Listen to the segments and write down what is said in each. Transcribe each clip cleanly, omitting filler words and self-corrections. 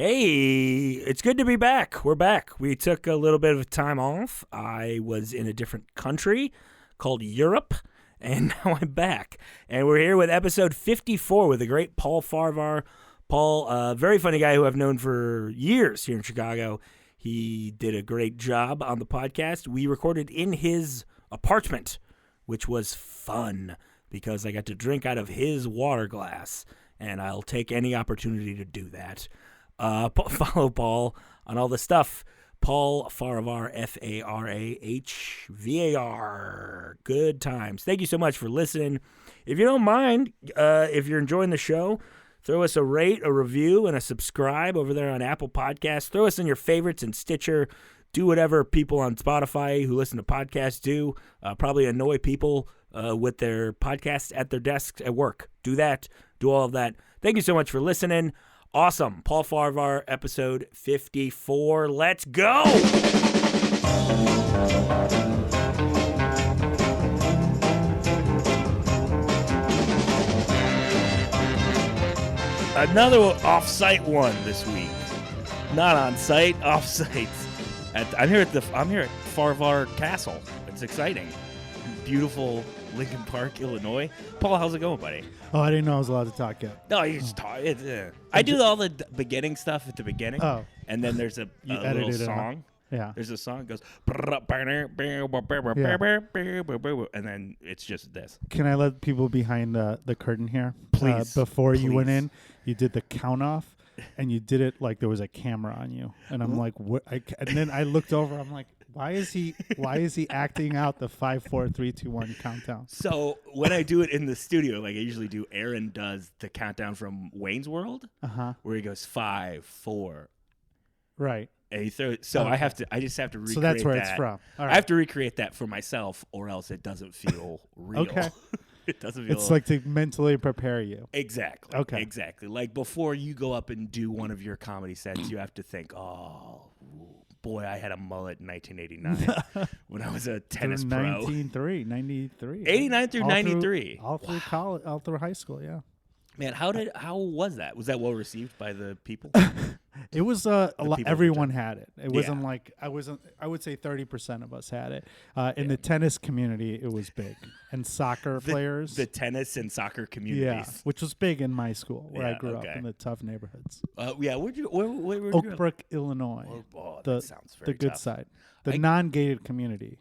Hey, it's good to be back. We're back. We took a little bit of time off. I was in a different country called Europe, and now I'm back. And we're here with episode 54 with the great Paul Farahvar. Paul, a very funny guy who I've known for years here in Chicago. He did a great job on the podcast. We recorded in his apartment, which was fun because I got to drink out of his water glass, and I'll take any opportunity to do that. Follow Paul on all the stuff. Paul Farahvar, Farahvar. Good times. Thank you so much for listening. If you don't mind, if you're enjoying the show, throw us a rate, a review, and a subscribe over there on Apple Podcasts. Throw us in your favorites and Stitcher. Do whatever people on Spotify who listen to podcasts do. Probably annoy people with their podcasts at their desks at work. Do that. Do all of that. Thank you so much for listening. Awesome. Paul Farahvar, episode 54. Let's go! Another off-site one this week. Not on-site, off-site. I'm here at Farahvar Castle. It's exciting. Beautiful Lincoln Park, Illinois. Paul, how's it going, buddy? Oh, I didn't know I was allowed to talk yet. No, you just talk. I do all the beginning stuff at the beginning. Oh. And then there's a little song. Yeah. There's a song that goes, and then it's just this. Can I let people behind the curtain here? Please. Before you went Please. in, you did the count off, and you did it like there was a camera on you. And I'm like, what? And then I looked over. I'm like, why is he acting out the 5, 4, 3, 2, 1 countdown? So when I do it in the studio, like I usually do, Aaron does the countdown from Wayne's World, where he goes 5, 4, right, and he throws. So okay. I just have to recreate. So that's where that. it's from. All right. I have to recreate that for myself, or else it doesn't feel real. Okay. It doesn't feel. It's like to mentally prepare you. Exactly. Okay. Exactly. Like before you go up and do one of your comedy sets, you have to think, oh. Boy, I had a mullet in 1989 when I was a tennis pro. 93. 89 through 93. All through college, all through high school, yeah. Man, how was that? Was that well received by the people? It was a lot. Everyone had it. It wasn't like I would say 30% of us had it. In the tennis community, it was big, and soccer players. The tennis and soccer communities. Yeah, which was big in my school where I grew up okay. in the tough neighborhoods. Yeah, where you Oak Brook, Illinois. That sounds very the good tough. side, the non-gated community.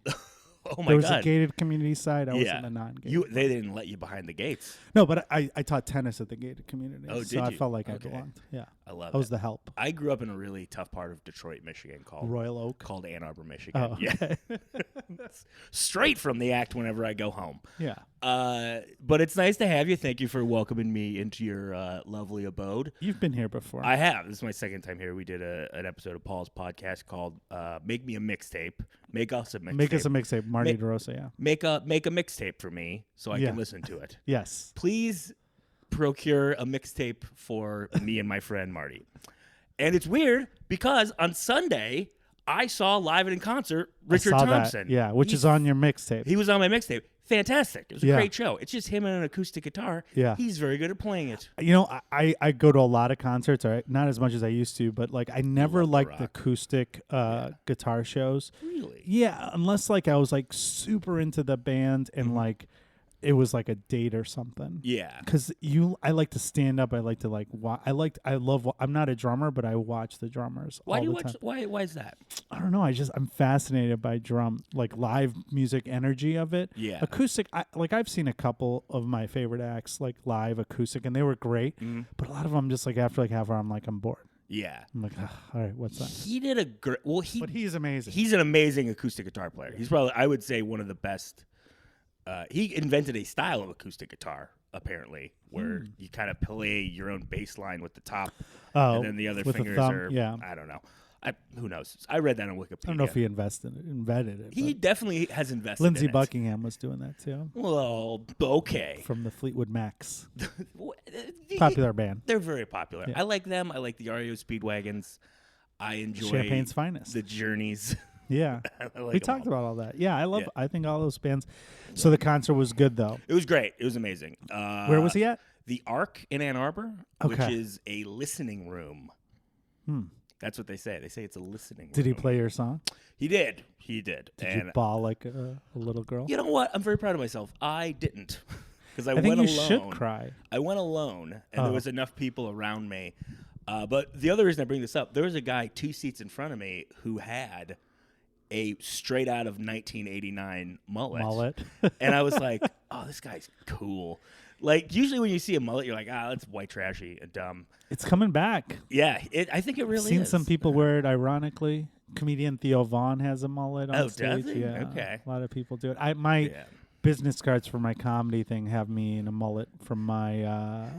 Oh my there was God. a gated community side. I was in the non-gated. They didn't let you behind the gates. No, but I taught tennis at the gated community. Oh, so did I you? felt like I Okay. belonged. Yeah, I love it. I was the help. I grew up in a really tough part of Detroit, Michigan called Royal Oak. Called Ann Arbor, Michigan. Oh, okay. Yeah. Straight from the act whenever I go home. Yeah. But it's nice to have you. Thank you for welcoming me into your lovely abode. You've been here before. I have. This is my second time here. We did an episode of Paul's podcast called Make Me a Mixtape. Make us a mixtape. Make us a mixtape. Marty DeRosa, yeah. Make a mixtape for me so I can listen to it. Yes. Please procure a mixtape for me and my friend Marty. And it's weird because on Sunday I saw live and in concert Richard Thompson. That. Yeah, which is on your mixtape. He was on my mixtape. Fantastic. It was a Yeah. great show. It's just him and an acoustic guitar. Yeah. He's very good at playing it. You know, I go to a lot of concerts, all right? Not as much as I used to, but like I never liked the acoustic guitar shows. Really? Yeah, unless like I was like super into the band and like it was like a date or something. Yeah. Because I like to stand up. I like to like I'm not a drummer, but I watch the drummers. Why all do you the watch? time. Why is that? I don't know. I'm fascinated by like live music energy of it. Yeah. Acoustic. I've seen a couple of my favorite acts like live acoustic, and they were great. But a lot of them just like after like half hour, I'm bored. Yeah. I'm like, all right, what's that? He did a great. Well, But he's amazing. He's an amazing acoustic guitar player. He's probably, I would say, one of the best. He invented a style of acoustic guitar, apparently, where you kind of play your own bass line with the top, and then the other fingers are. Yeah. I don't know. Who knows? I read that on Wikipedia. I don't know if he invented it. He definitely has invested. Lindsey in Buckingham was doing that too. Well, okay. From the Fleetwood Macs, popular band. They're very popular. Yeah. I like them. I like the REO Speedwagons. I enjoy Champagne's finest. The Journeys. Yeah, like we talked about all that. Yeah, I think all those bands. So the concert was good though. It was great. It was amazing. Where was he at? The Arc in Ann Arbor, which is a listening room That's what they say. They say it's a listening Did he room. play your song? He did. He did. Did you bawl like a little girl? You know what? I'm very proud of myself. I didn't. Because I think went you alone. should cry. I went alone, and there was enough people around me. But the other reason I bring this up, there was a guy 2 seats in front of me who had a straight out of 1989 mullet. And I was like, oh, this guy's cool. Like, usually when you see a mullet, you're like, that's white trashy and dumb. It's coming back. Yeah, I think it really I've seen is. some people wear it ironically. Comedian Theo Vaughn has a mullet on stage. Does he? Yeah, Okay. A lot of people do it. My business cards for my comedy thing have me in a mullet from my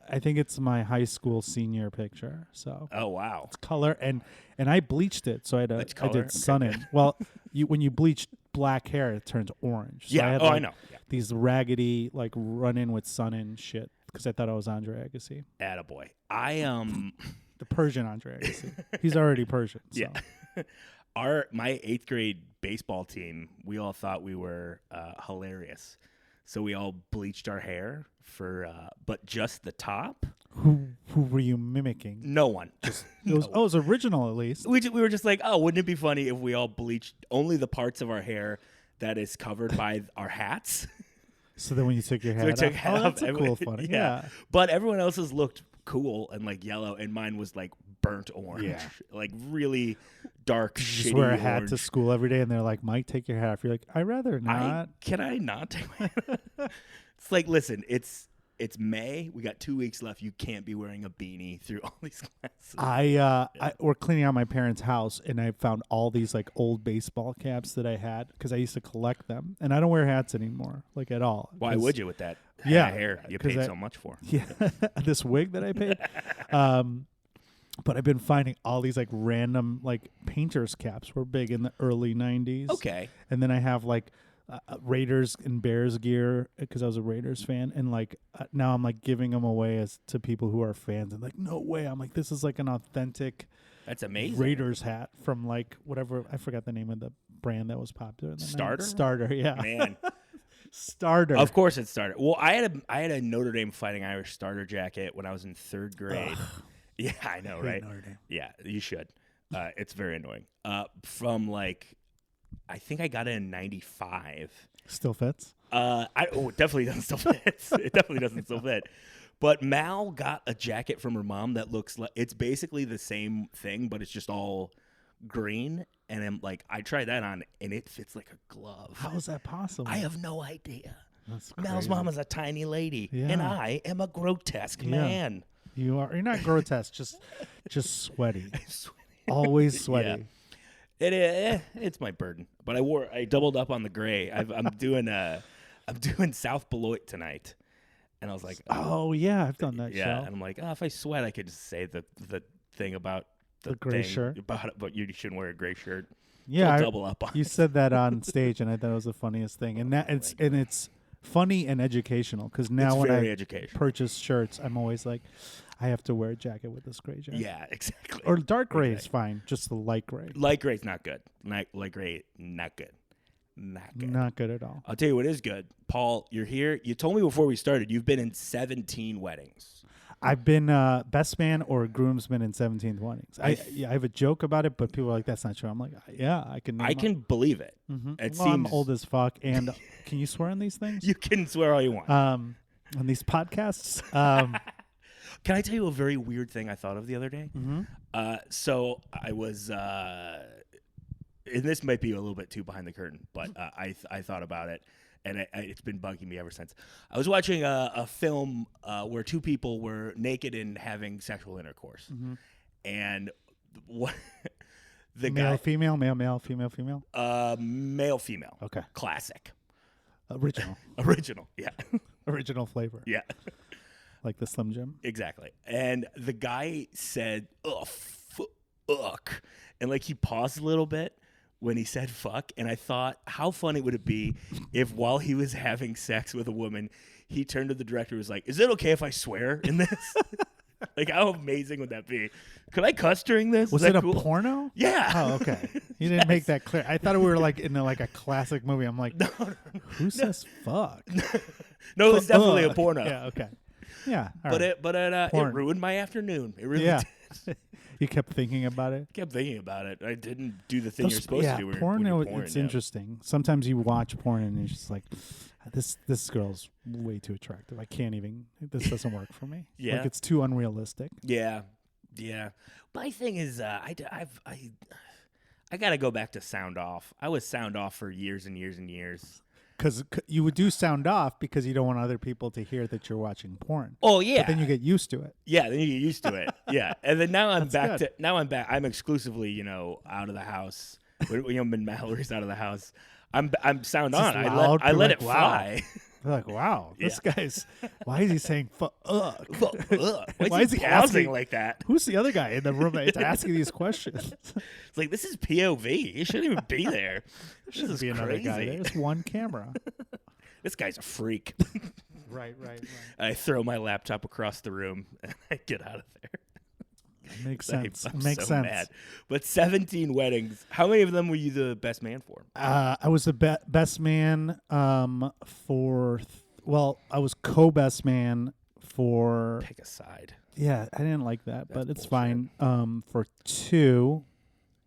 I think it's my high school senior picture. So oh wow, it's color and I bleached it, so I did sun Okay. in. Well, when you bleach black hair, it turns orange. So yeah. I had, I know. Yeah. These raggedy run in with sun in shit because I thought I was Andre Agassi, Attaboy. the Persian Andre Agassi. He's already Persian. So. Yeah. My 8th grade baseball team, we all thought we were hilarious. So we all bleached our hair but just the top. Who were you mimicking? No one. It was original at least. We were just like, oh, wouldn't it be funny if we all bleached only the parts of our hair that is covered by our hats? So then when you took your hat So we took off, hat off, that's a cool funny. Yeah. But everyone else's looked cool and yellow, and mine was burnt orange. Yeah. Really dark, You shitty just wear a hat orange. to school every day, and they're like, Mike, take your hat off. You're like, I'd rather not. Can I not take my It's like, listen, it's May. We got 2 weeks left. You can't be wearing a beanie through all these classes. We're cleaning out my parents' house, and I found all these old baseball caps that I had because I used to collect them, and I don't wear hats anymore, at all. Why would you with that hair you paid so much for? Yeah, this wig that I paid. But I've been finding all these random painters caps were big in the early 90s. Okay. And then I have Raiders and Bears gear because I was a Raiders fan, and now I'm giving them away to people who are fans, and no way, I'm this is an authentic That's amazing. Raiders hat from whatever, I forgot the name of the brand that was popular in the Starter? 90s. Starter, yeah. Man. Starter. Of course it's Starter. Well, I had a Notre Dame Fighting Irish starter jacket when I was in 3rd grade. Yeah, I know, right? Notre Dame. Yeah, you should. It's very annoying. From I think I got it in 95. Still fits? It definitely doesn't still fit. It definitely doesn't still fit. But Mal got a jacket from her mom that looks like it's basically the same thing, but it's just all green. And I'm I tried that on, and it fits like a glove. How is that possible? I have no idea. That's Mal's crazy. mom is a tiny lady, Yeah. and I am a grotesque man. You're not grotesque, just sweaty. Always sweaty. Yeah. It's my burden, but I doubled up on the gray. I'm doing South Beloit tonight, and I was like, oh yeah, I've done that yeah. show. And I'm like, if I sweat, I could just say the thing about The gray thing shirt. but you shouldn't wear a gray shirt. Yeah, I'll double up on. You said that on stage, and I thought it was the funniest thing. And it's funny and educational because now It's when very I educational. purchase shirts, I'm always like, I have to wear a jacket with this gray jacket. Yeah, exactly. Or dark gray is fine, just the light gray. Light gray's not good. Light gray, not good. Not good. Not good at all. I'll tell you what is good. Paul, you're here. You told me before we started you've been in 17 weddings. I've been best man or groomsman in 17th weddings. I have a joke about it, but people are like, that's not true. I'm like, yeah, I can. I can believe it. Mm-hmm. It Well, I'm seems old as fuck. And can you swear on these things? you can swear all you want. On these podcasts. Can I tell you a very weird thing I thought of the other day? Mm-hmm. So I was, and this might be a little bit too behind the curtain, but I thought about it, and it's been bugging me ever since. I was watching a film where 2 people were naked and having sexual intercourse, and what the male, guy, female, male, male, female, female. male, female, Okay. classic, Original, yeah, original flavor, yeah. like the Slim Jim. Exactly. And the guy said, fuck. And he paused a little bit when he said fuck. And I thought, how funny would it be if while he was having sex with a woman, he turned to the director and was like, is it okay if I swear in this? How amazing would that be? Could I cuss during this? Was Is it that a cool? porno? Yeah. Oh, okay. You didn't make that clear. I thought we were in a classic movie. I'm like, who says fuck? No, it's definitely a porno. Yeah, okay. Yeah. all But right. it Porn. ruined my afternoon. It really Yeah. did. You kept thinking about it. Kept thinking about it. I didn't do the thing you're supposed to do. Porn. When you're porn, It's interesting. Sometimes you watch porn and you're just like, this girl's way too attractive. I can't even. This doesn't work for me. Yeah. Like it's too unrealistic. Yeah. My thing is, I got to go back to sound off. I was sound off for years and years and years. Because you would do sound off because you don't want other people to hear that you're watching porn. Oh yeah. But then you get used to it. Yeah, then you get used to it. Yeah, and then now I'm back good. I'm exclusively, out of the house. When Mallory's out of the house, I'm sound It's on. just loud. I let it Wow. fly. They're like, wow, this guy's. Why is he saying fuck? Why is he pausing like that? Who's the other guy in the room that's asking these questions? It's like, this is POV. He shouldn't even be there. This is another guy. There's one camera. This guy's a freak. Right. I throw my laptop across the room and I get out of there. Makes sense. I'm Makes so sense. mad. But 17 weddings. How many of them were you the best man for? I was the best man for. I was co-best man for. Pick a side. Yeah, I didn't like that, but That's it's bullshit. fine. For 2,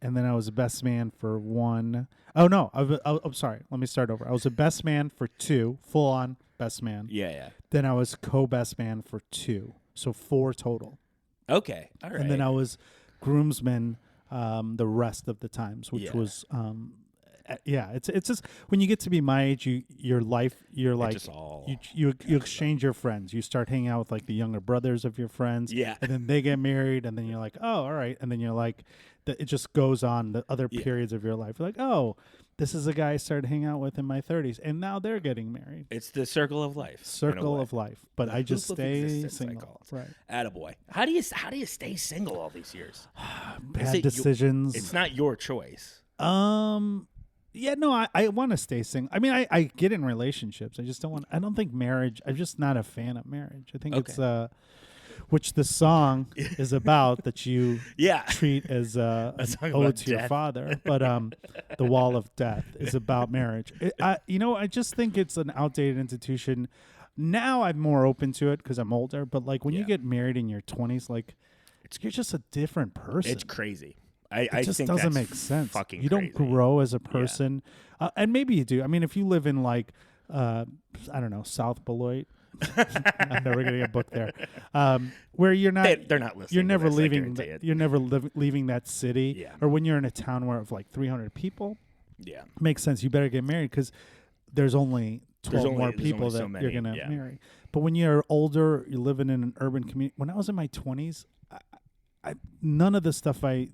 and then I was the best man for 1. Oh no, I'm sorry. Let me start over. I was the best man for 2, full on best man. Yeah. Then I was co-best man for 2, so 4 total. Okay. All right. And then I was groomsman the rest of the times, which was it's just when you get to be my age, you're like you exchange your friends. You start hanging out with like the younger brothers of your friends, Yeah. and then they get married, and then you're like, oh, all right, and then you're like, it just goes on the other periods of your life. You're like, oh, this is a guy I started hanging out with in my 30s, and now they're getting married. It's the circle of life. Circle of life, but The I just hoop of stay existence, I single. call it. Right. Attaboy. How do you stay single all these years? Bad decisions. It's not your choice. Yeah, no, I want to stay single. I mean, I get in relationships. I don't think marriage, I'm just not a fan of marriage. I think it's, which the song is about that you treat as a ode to your father. But The Wall of Death is about marriage. I just think it's an outdated institution. Now I'm more open to it because I'm older. But like when you get married in your 20s, like you're just a different person. It's crazy. It just doesn't make sense. Fucking you don't crazy. grow as a person, and maybe you do. I mean, if you live in like, I don't know, South Beloit, I'm never gonna get booked there. Where you're not, they're not listening. You're never to this, leaving. You're never leaving that city. Yeah. Or when you're in a town where of like 300 people, Yeah. makes sense. You better get married because there's only 12 more people so that many, you're gonna marry. But when you're older, you're living in an urban community. When I was in my 20s. None of the stuff my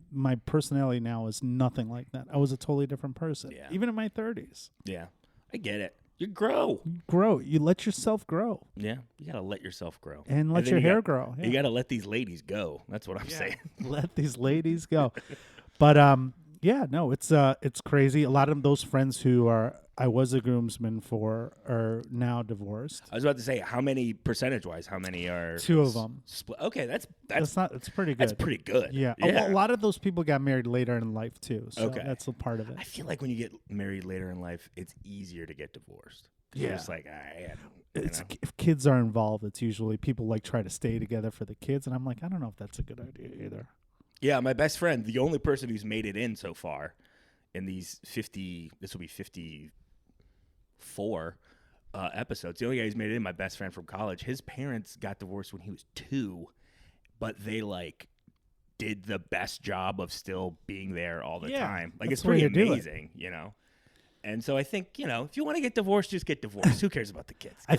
personality now is nothing like that. I was a totally different person, even in my 30s. Yeah, I get it. You grow. You let yourself grow. Yeah, you gotta let yourself grow and let your hair grow. You gotta let these ladies go. That's what I'm saying. Let these ladies go. But it's crazy. A lot of those friends who I was a groomsman for are now divorced. I was about to say, how many percentage-wise? How many are 2 of them? Okay, that's pretty good. That's pretty good. Yeah. A lot of those people got married later in life too. So that's a part of it. I feel like when you get married later in life, it's easier to get divorced. You're just like, if kids are involved, it's usually people like try to stay together for the kids, and I'm like, I don't know if that's a good idea either. Yeah, my best friend, the only person who's made it in so far in these 54 episodes. The only guy who's made it in, my best friend from college, his parents got divorced when he was 2, but they like did the best job of still being there all the time. Like it's pretty amazing, And so I think, if you want to get divorced, just get divorced. Who cares about the kids? I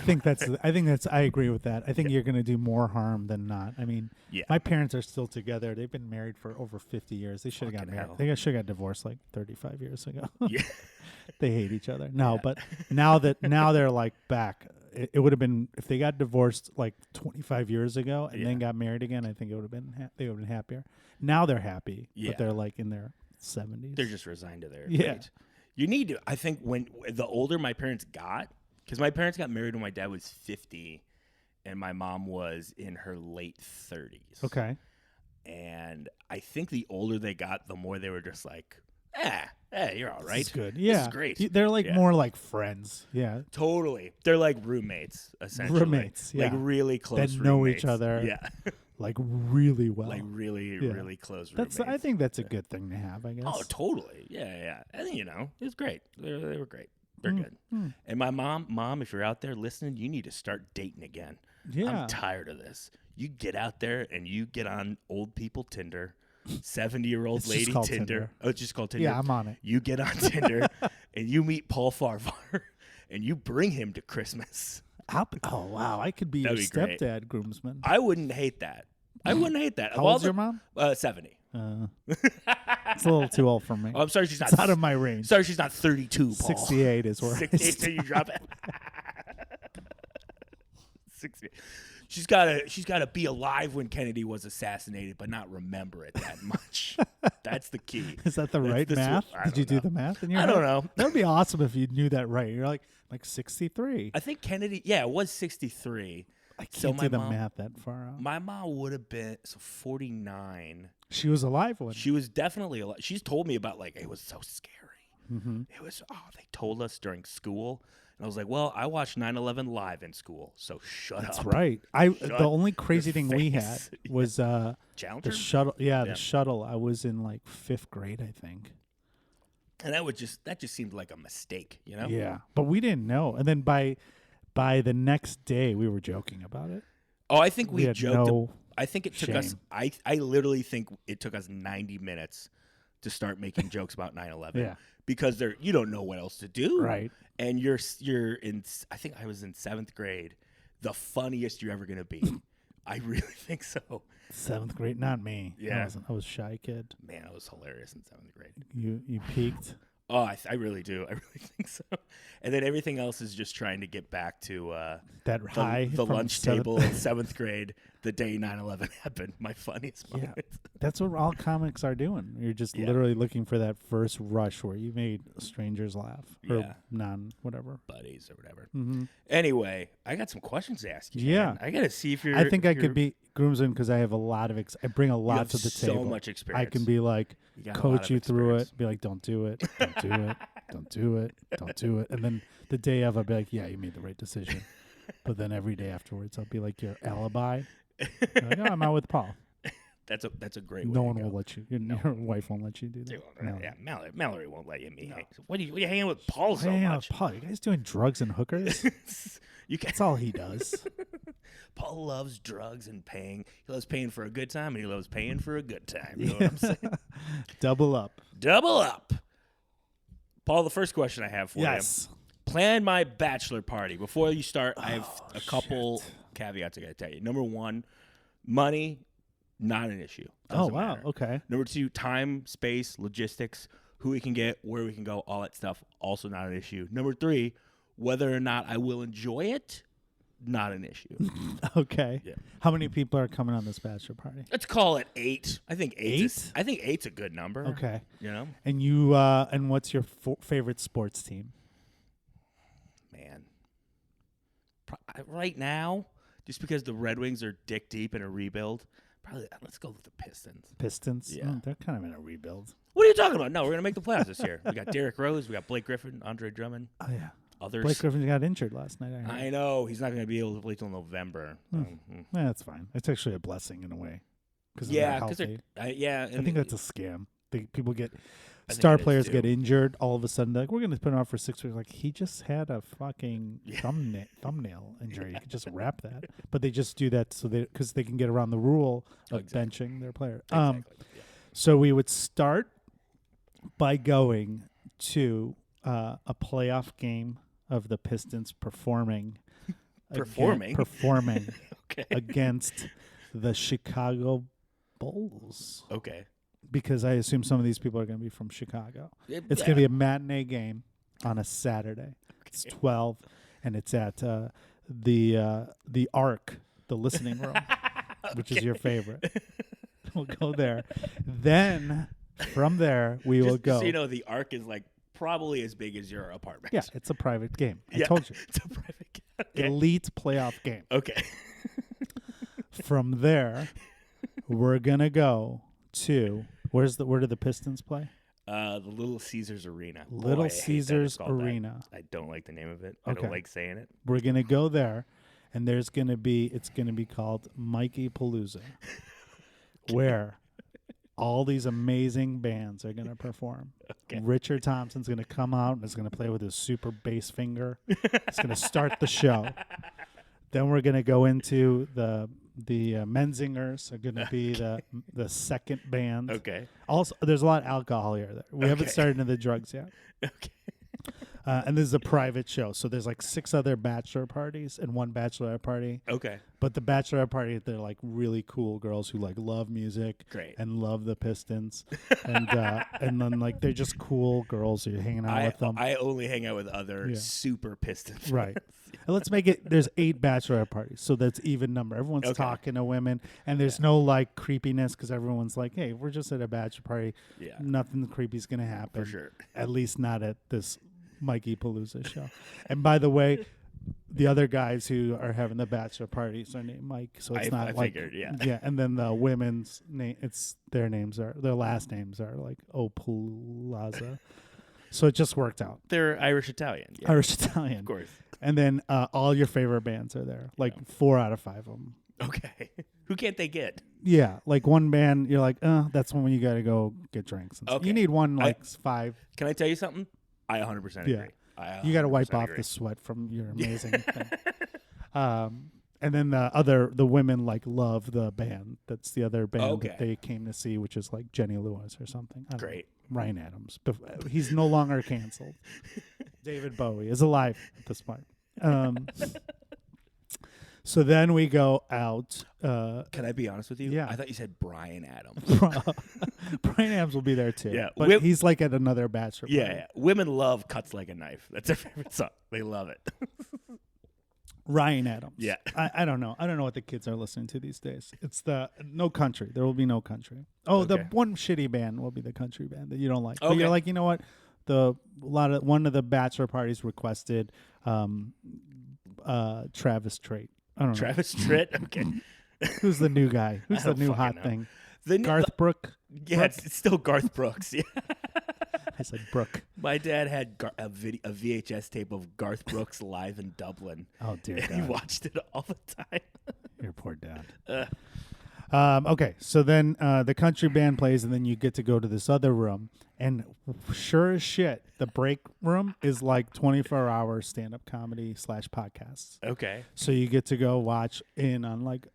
agree with that. I think you're going to do more harm than not. I mean, my parents are still together. They've been married for over 50 years. They should have got married. They should have got divorced like 35 years ago. Yeah. They hate each other. No, but now they're like back. It would have been, if they got divorced like 25 years ago and then got married again, I think it would have been they would have been happier. Now they're happy, but they're like in their 70s. They're just resigned to their fate. You need to, I think, when the older my parents got, because my parents got married when my dad was 50 and my mom was in her late 30s. Okay. And I think the older they got, the more they were just like, you're all right. This is good. Yeah. This is great. They're like more like friends. Yeah. Totally. They're like roommates, essentially. Roommates, Like really close that know roommates. each other. Yeah. like really well. Like really close roommates. I think that's a good thing to have, I guess. Oh, totally. Yeah. And it was great. They were great. They're good. And my mom, if you're out there listening, you need to start dating again. Yeah. I'm tired of this. You get out there and you get on old people Tinder, 70-year-old lady Tinder. Oh, it's just called Tinder. Yeah, I'm on it. You get on Tinder and you meet Paul Farahvar and you bring him to Christmas. Oh, wow. I could be your stepdad, groomsman. I wouldn't hate that. How old's your mom? 70. It's a little too old for me. Oh, I'm sorry, she's not. It's out of my range. Sorry, she's not 32, Paul. 68 is where 68, so you drop it. 68. She's gotta be alive when Kennedy was assassinated, but not remember it that much. That's the key. Is that the right math? Did you do the math in your head? I don't know. That would be awesome if you knew that right. You're like 63. I think Kennedy, it was 63. I can't do the math that far out. My mom would have been 49. She was alive when she was definitely alive. She's told me about it was so scary. Mm-hmm. It was they told us during school, and I was like, well, I watched 9/11 live in school, so shut up. That's right. The only crazy thing we had was Challenger? the shuttle. Yeah, the shuttle. I was in 5th grade, I think. And that just seemed like a mistake, Yeah, but we didn't know. And then by the next day, we were joking about it. Oh, I think we had joked. No I think it took us. I literally think it took us 90 minutes to start making jokes about 9/11. Yeah, because you don't know what else to do, right? And you're in. I think I was in 7th grade. The funniest you're ever gonna be. I really think so. 7th grade, not me. Yeah, I was a shy kid. Man, I was hilarious in 7th grade. You peaked. Oh, I really do. I really think so. And then everything else is just trying to get back to the lunch table in 7th grade, the day 9/11 happened. My funniest moment. Yeah, that's what all comics are doing. You're just literally looking for that first rush where you made strangers laugh or whatever buddies or whatever. Mm-hmm. Anyway, I got some questions to ask you. Yeah, man. I got to see if you're. I think I could be groomsman because I have a lot of. I bring a lot to the table. So much experience. I can be coach you through it. Be like, don't do it. Don't do it. Don't do it. Don't do it. And then the day of, I'll be like, yeah, you made the right decision. But then every day afterwards, I'll be like your alibi. Like, I'm out with Paul. That's a great way. No one will let you. Your wife won't let you do that. No. Yeah, Mallory won't let you. What are you hanging with Paul so much? Paul, you guys doing drugs and hookers? That's all he does. Paul loves drugs and paying. He loves paying for a good time, and he loves paying for a good time. You know what I'm saying? Double up. Double up. Paul, the first question I have for you. Plan my bachelor party. Before you start, I have a couple caveats I got to tell you. Number 1, money, not an issue. Doesn't matter. Okay. Number 2, time, space, logistics, who we can get, where we can go, all that stuff, also not an issue. Number 3, whether or not I will enjoy it, not an issue. Okay. Yeah. How many people are coming on this bachelor party? Let's call it 8. I think 8. I think 8's a good number. Okay. And you and what's your favorite sports team? Man. Right now, just because the Red Wings are dick deep in a rebuild, probably let's go with the Pistons. Pistons? Yeah. They're kind of in a rebuild. What are you talking about? No, we're going to make the playoffs this year. We got Derrick Rose, we got Blake Griffin, Andre Drummond. Oh, yeah. Others. Blake Griffin got injured last night. I know. He's not going to be able to play till November. Yeah, that's fine. It's actually a blessing in a way. Because I think that's a scam. Star players get injured. All of a sudden, they're like, we're going to put him out for 6 weeks. Like, he just had a fucking thumbnail injury. You could just wrap that. But they just do that because they can get around the rule of benching their player. Exactly. So we would start by going to a playoff game of the Pistons performing against the Chicago Bulls. Okay. Because I assume some of these people are going to be from Chicago. It's going to be a matinee game on a Saturday. Okay. It's 12, and it's at the Arc, the listening room, which is your favorite. We'll go there. Then from there we will go. So you know, the Arc is probably as big as your apartment. Yeah, it's a private game. I told you. It's a private game. Okay. Elite playoff game. Okay. From there, we're gonna go to where do the Pistons play? The Little Caesars Arena. Little Caesars Arena. I don't like the name of it. I don't like saying it. We're gonna go there, and it's gonna be called Mikey Palooza, where all these amazing bands are gonna perform. Okay. Richard Thompson's gonna come out and is gonna play with his super bass finger. It's gonna start the show. Then we're gonna go into the Menzingers are gonna be the second band. Okay. Also, there's a lot of alcohol here. We haven't started into the drugs yet. Okay. And this is a private show, so there's like 6 other bachelor parties and 1 bachelorette party. Okay. But the bachelorette party, they're like really cool girls who like love music, great, and love the Pistons, and then like they're just cool girls. So you're hanging out with them. I only hang out with other super Pistons. Right. And let's make it. There's 8 bachelorette parties, so that's even number. Everyone's talking to women, and there's no like creepiness because everyone's like, "Hey, we're just at a bachelor party. Yeah. Nothing creepy's gonna happen for sure. At least not at this Mikey Palooza show." And by the way, the other guys who are having the bachelor parties are named Mike, so it's not like figured, yeah. And then the women's name, their last names are like Opulaza. So it just worked out. They're Irish Italian. Yeah. Irish Italian, of course. And then all your favorite bands are there, like 4 out of 5 of them. Okay. Who can't they get? Yeah, like one band, you're like, that's when you got to go get drinks. You need one like 5. Can I tell you something? I 100% agree. You got to wipe off the sweat from your amazing thing. And then the women like love the band. That's the other band that they came to see, which is like Jenny Lewis or something. Great. Ryan Adams. He's no longer canceled. David Bowie is alive at this point. So then we go out. Can I be honest with you? Yeah. I thought you said Brian Adams. Brian Adams will be there too. Yeah. But he's like at another bachelor party. Yeah. Women love Cuts Like a Knife. That's their favorite song. They love it. Ryan Adams. Yeah. I don't know. I don't know what the kids are listening to these days. It's the No Country. There will be No Country. Oh, the one shitty band will be the country band that you don't like. Okay. But you're like, you know what? One of the bachelor parties requested Travis Tritt. I don't know. Travis Tritt? Okay. Who's the new guy? Who's the new hot thing? Garth Brooks? Yeah, it's still Garth Brooks. Yeah. I said Brooke. My dad had a VHS tape of Garth Brooks live in Dublin. Oh, dear God. He watched it all the time. Your poor dad. Okay, so then the country band plays, and then you get to go to this other room. And sure as shit, the break room is like 24-hour stand-up comedy / podcasts. Okay. So you get to go watch in on like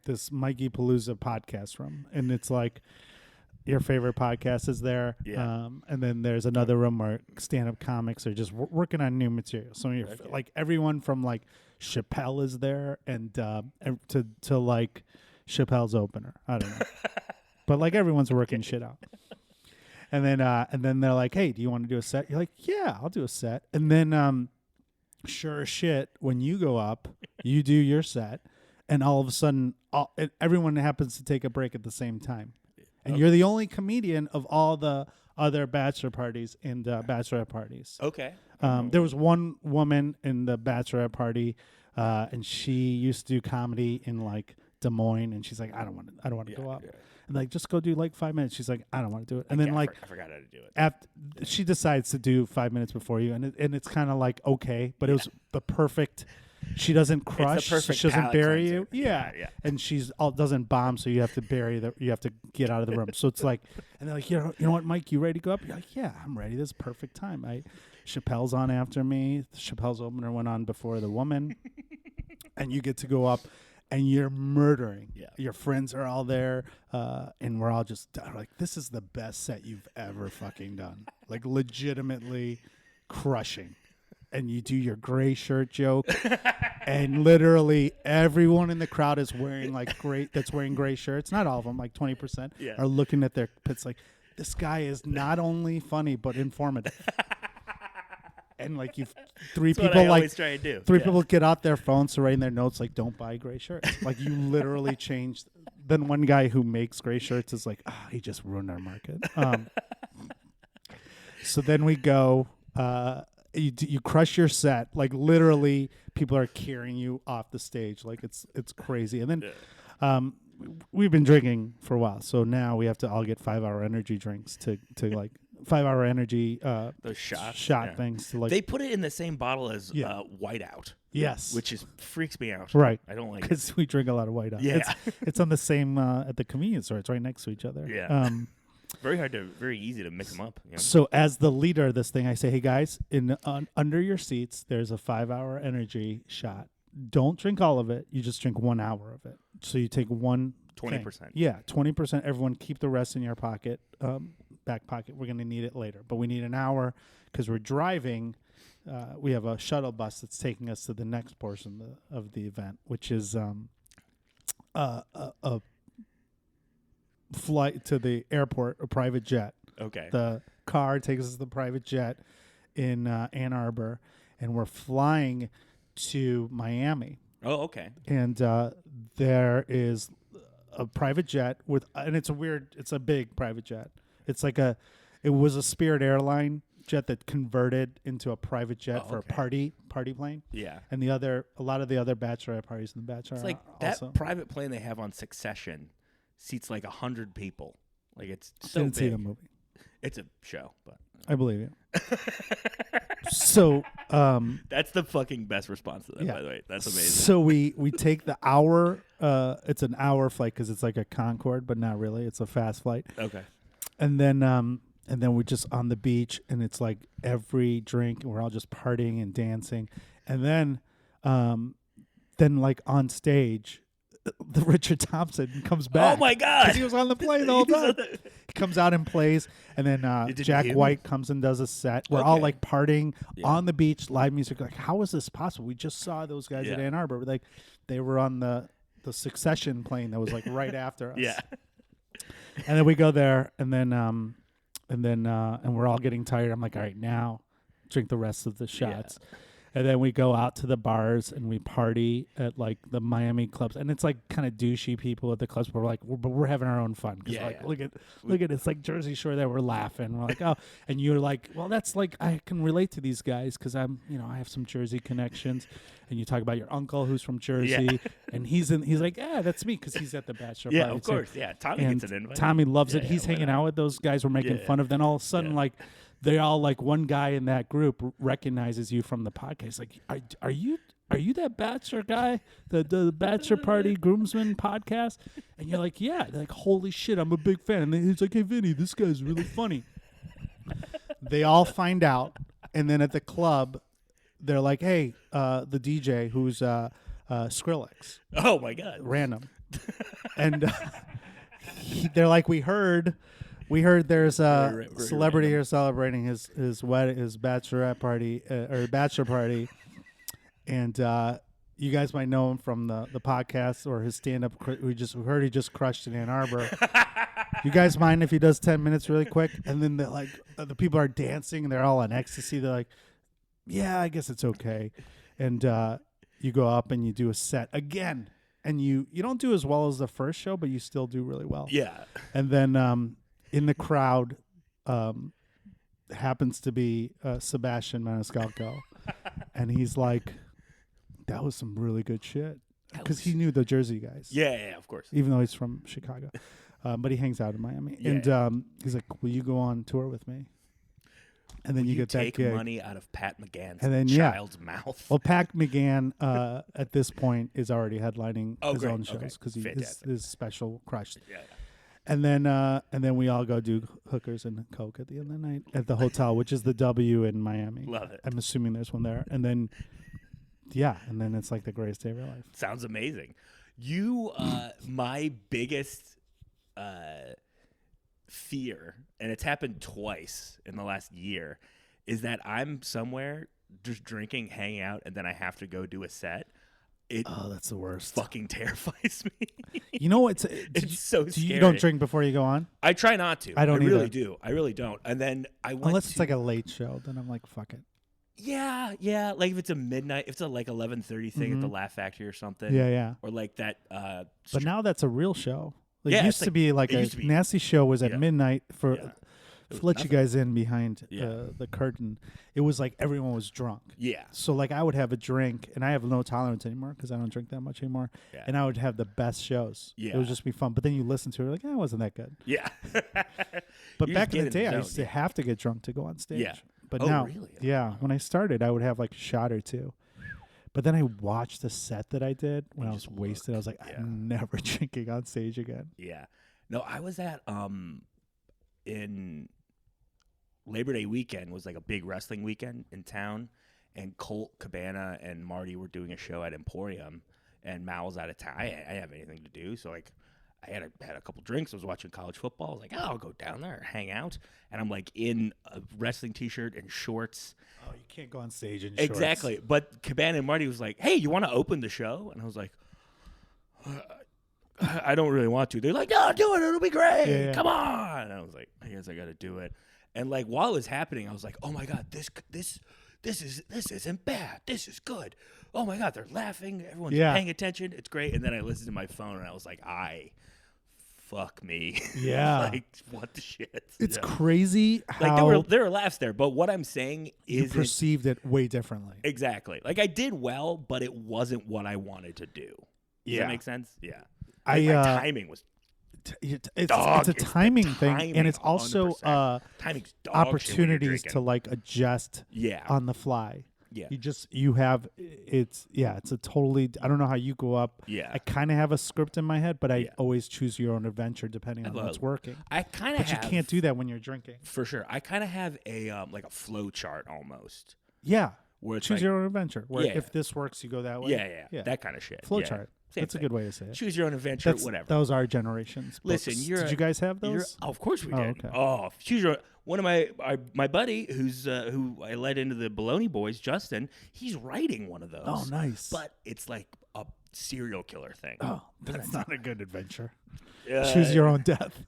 this Mikey Palooza podcast room. And it's like your favorite podcast is there. Yeah. And then there's another room where stand-up comics are just working on new material. So you're like everyone from like Chappelle is there and to like Chappelle's opener. I don't know. But like everyone's working shit out. And then they're like, "Hey, do you want to do a set?" You're like, "Yeah, I'll do a set." And then sure as shit, when you go up, you do your set, and all of a sudden everyone happens to take a break at the same time. And you're the only comedian of all the other bachelor parties and bachelorette parties. Okay. There was one woman in the bachelorette party, and she used to do comedy in like Des Moines, and she's like, I don't want to go up. Yeah. And like, just go do like 5 minutes. She's like, I don't want to do it. And then like, I forgot how to do it. After she decides to do 5 minutes before you, and it's kind of like okay, but it was the perfect. She doesn't crush. She doesn't bury you. Yeah. And she's doesn't bomb, so you have to you have to get out of the room. So it's like, and they're like, you know what, Mike, you ready to go up? You're like, yeah, I'm ready. This is perfect time. Chappelle's on after me. Chappelle's opener went on before the woman, and you get to go up, and you're murdering. Yeah. Your friends are all there, and we're all just like, this is the best set you've ever fucking done. Like legitimately crushing. And you do your gray shirt joke, and literally everyone in the crowd is wearing wearing gray shirts. Not all of them, like 20%, are looking at their pits like, this guy is not only funny but informative. And like three people get out their phones to write in their notes like, don't buy gray shirts. Like you literally changed. Then one guy who makes gray shirts is like, he just ruined our market. So then we go. You crush your set, like literally people are carrying you off the stage, like it's crazy. And then we've been drinking for a while, so now we have to all get 5-hour energy drinks to like 5-hour energy those shot things to like. They put it in the same bottle as Whiteout. Yes. which freaks me out. Right. I don't like it. Because we drink a lot of White Out. Yeah. It's on the same at the convenience store. It's right next to each other. Yeah. Very easy to mix them up. You know? So as the leader of this thing, I say, hey guys, under your seats, there's a 5-hour energy shot. Don't drink all of it. You just drink 1 hour of it. So you take 20%. Yeah, 20%. Everyone keep the rest in your pocket, back pocket. We're going to need it later. But we need an hour because we're driving. We have a shuttle bus that's taking us to the next portion of the event, which is a flight to the airport, a private jet. Okay. The car takes us to the private jet in Ann Arbor, and we're flying to Miami. Oh, okay. And there is a private jet and it's a big private jet. It was a Spirit airline jet that converted into a private jet for a party plane. Yeah. And a lot of the other bachelorette parties in the Bachelor it's like also. that private plane they have on Succession seats like 100 people. Like it's so Didn't big. see the movie. It's a show, but I believe you. So that's the fucking best response to that, yeah. by the way. That's amazing. So we take the hour. It's an hour flight because it's like a Concorde, but not really. It's a fast flight. Okay. And then we're just on the beach, and it's like every drink, and we're all just partying and dancing. And then like on stage, the Richard Thompson comes back. Oh my God! 'Cause he was on the plane the whole time. He comes out and plays, and then Jack White comes and does a set. We're all like partying on the beach, live music. Like, how is this possible? We just saw those guys at Ann Arbor. Like, they were on the Succession plane that was like right after us. Yeah. And then we go there, and we're all getting tired. I'm like, all right, now drink the rest of the shots. Yeah. And then we go out to the bars and we party at like the Miami clubs, and it's like kind of douchey people at the clubs, but we're like, we're having our own fun. Look at it's like Jersey Shore there. We're laughing. We're like, oh, and you're like, well, that's like I can relate to these guys because I have some Jersey connections, and you talk about your uncle who's from Jersey, and he's like, yeah, that's me because he's at the bachelor party. Yeah, of course. Yeah, Tommy gets an invite. Tommy loves it. He's hanging out with those guys. We're making fun of. Then all of a sudden, like. They all like one guy in that group recognizes you from the podcast. Like, are you that Bachelor guy, the Bachelor Party Groomsman podcast? And you're like, yeah. They're like, holy shit, I'm a big fan. And then he's like, hey, Vinny, this guy's really funny. They all find out, and then at the club, they're like, hey, the DJ who's Skrillex. Oh my God, random, and they're like, we heard there's a celebrity here celebrating his bachelorette party or bachelor party, and you guys might know him from the podcast or his stand up. We heard he just crushed in Ann Arbor. You guys mind if he does 10 minutes really quick? And then the people are dancing and they're all on ecstasy. They're like, yeah, I guess it's okay. And you go up and you do a set again, and you don't do as well as the first show, but you still do really well. Yeah. And then in the crowd happens to be Sebastian Maniscalco, and he's like, that was some really good shit, because he knew the Jersey guys. Yeah, of course. Even though he's from Chicago, but he hangs out in Miami. Yeah. And he's like, will you go on tour with me? And then you get that take gig. Money out of Pat McGann's child's mouth. Well, Pat McGann at this point is already headlining his own shows because his special crushed. Yeah. And then we all go do hookers and coke at the end of the night at the hotel, which is the W in Miami. Love it. I'm assuming there's one there. And then, and then it's like the greatest day of your life. Sounds amazing. You, my biggest fear, and it's happened twice in the last year, is that I'm somewhere just drinking, hanging out, and then I have to go do a set. That's the worst. Fucking terrifies me. You know what? It's so scary. You don't drink before you go on? I try not to. I don't either. Really do. I really don't. And then I went unless it's like a late show, then I'm like, fuck it. Yeah. Like if it's a midnight, if it's a like 11:30 thing at the Laugh Factory or something. Yeah. Or like that. But now that's a real show. Like, yeah, it used to be like a nasty show was at midnight for. To let you guys in behind the curtain. It was like everyone was drunk. Yeah. So like I would have a drink, and I have no tolerance anymore because I don't drink that much anymore. Yeah. And I would have the best shows. Yeah. It would just be fun. But then you listen to it, like, it wasn't that good. Yeah. But back in the day, I used to have to get drunk to go on stage. Yeah. But now, really? Yeah. When I started, I would have like a shot or two. But then I watched the set that I did when You I was just wasted. I was like, I'm never drinking on stage again. Yeah. No, I was at in Labor Day weekend was like a big wrestling weekend in town, and Colt Cabana and Marty were doing a show at Emporium, and Mal was out of town. I didn't have anything to do, so like I had a couple drinks. I was watching college football. I was like, oh, I'll go down there, hang out, and I'm like in a wrestling t-shirt and shorts. Oh, you can't go on stage in shorts. Exactly. But Cabana and Marty was like, hey, you want to open the show? And I was like, I don't really want to. They're like, no, do it. It'll be great. Yeah. Come on. And I was like, I guess I got to do it. And like while it was happening, I was like, oh my God, this isn't bad. This is good. Oh my God, they're laughing. Everyone's paying attention. It's great. And then I listened to my phone and I was like, fuck me. Yeah. Like, what the shit? It's crazy how like there were laughs there, but what I'm saying is you perceived it way differently. Exactly. Like I did well, but it wasn't what I wanted to do. Does that make sense? Yeah. Like, my timing was it's a timing thing, and it's also timing's opportunities to like adjust on the fly. Yeah. You have it's a totally, I don't know how you go up. Yeah. I kind of have a script in my head, but I always choose your own adventure depending on what's working. I kind of But you can't do that when you're drinking. For sure. I kind of have a like a flow chart almost. Yeah. Where it's choose like, your own adventure. Where if this works, you go that way. Yeah. That kind of shit. Flow chart. That's a good way to say it. Choose your own adventure, whatever. Those are generations. Listen, did you guys have those? Of course we did. Okay. Choose your. One of my buddy who I led into the Bologna Boys, Justin. He's writing one of those. Oh, nice. But it's like a serial killer thing. Oh, that's not a good adventure. Choose your own death.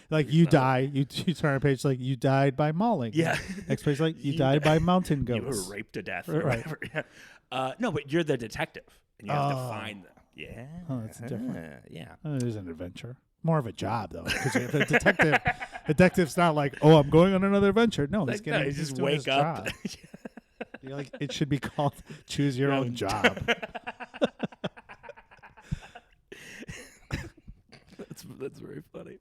Like you die, you turn a page like you died by mauling. Yeah. Next page like you died by mountain goats. You were raped to death or whatever. Yeah. No, but you're the detective and you have to find them. Yeah. Oh, that's different. Yeah. It is an adventure. More of a job though, because the detective's not like, oh, I'm going on another adventure. No, he's just wake up. You're like, it should be called choose your own job. That's very funny.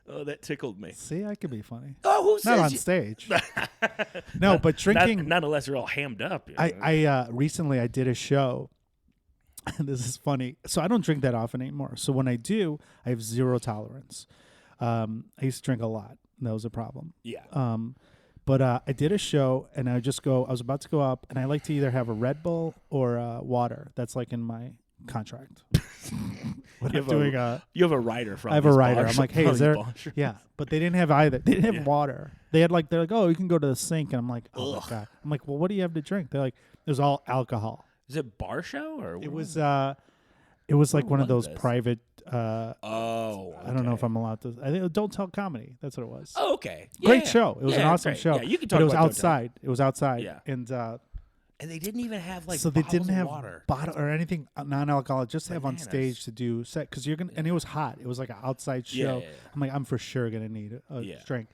Oh, that tickled me. See, I could be funny. Oh, who says not on stage? No, but drinking. Not unless you're all hammed up. You know? I recently I did a show. This is funny. So I don't drink that often anymore. So when I do, I have zero tolerance. I used to drink a lot. That was a problem. Yeah. But I did a show, and I was about to go up, and I like to either have a Red Bull or water. That's like in my contract. You have a writer from. I have a writer. I'm like, hey, is there? Yeah, but they didn't have either. They didn't have water. They're like, oh, you can go to the sink, and I'm like, oh my God. I'm like, well, what do you have to drink? They're like, there's all alcohol. Is it bar show or it was like one of those private. I don't know if I'm allowed to. I think Don't Tell Comedy. That's what it was. Oh, okay. Great show. It was an awesome show. Yeah, you can talk but it was about outside. It was outside. Yeah. And they didn't even have like so they didn't have water bottle or anything non-alcoholic. Just have on stage to do set because you're gonna. And it was hot. It was like an outside show. Yeah. I'm like, I'm for sure gonna need a drink.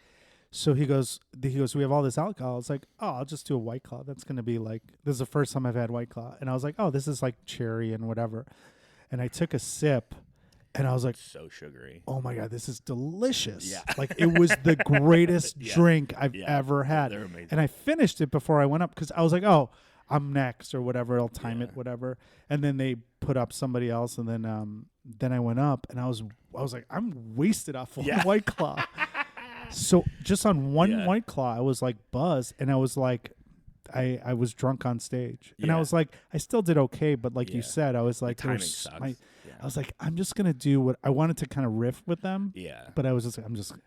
So he goes, we have all this alcohol. It's like, oh, I'll just do a White Claw. That's going to be like, this is the first time I've had White Claw. And I was like, oh, this is like cherry and whatever. And I took a sip and I was like, so sugary. Oh my God, this is delicious. Yeah. Like it was the greatest drink I've ever had. They're amazing. And I finished it before I went up because I was like, oh, I'm next or whatever. I'll time it, whatever. And then they put up somebody else. And then I went up and I was like, I'm wasted off one White Claw. So just on one White Claw, I was like buzzed, and I was like, I was drunk on stage, and I was like, I still did okay, but like you said, I was like, the timing sucks. I was like, I'm just gonna do what I wanted to kind of riff with them, but I was just,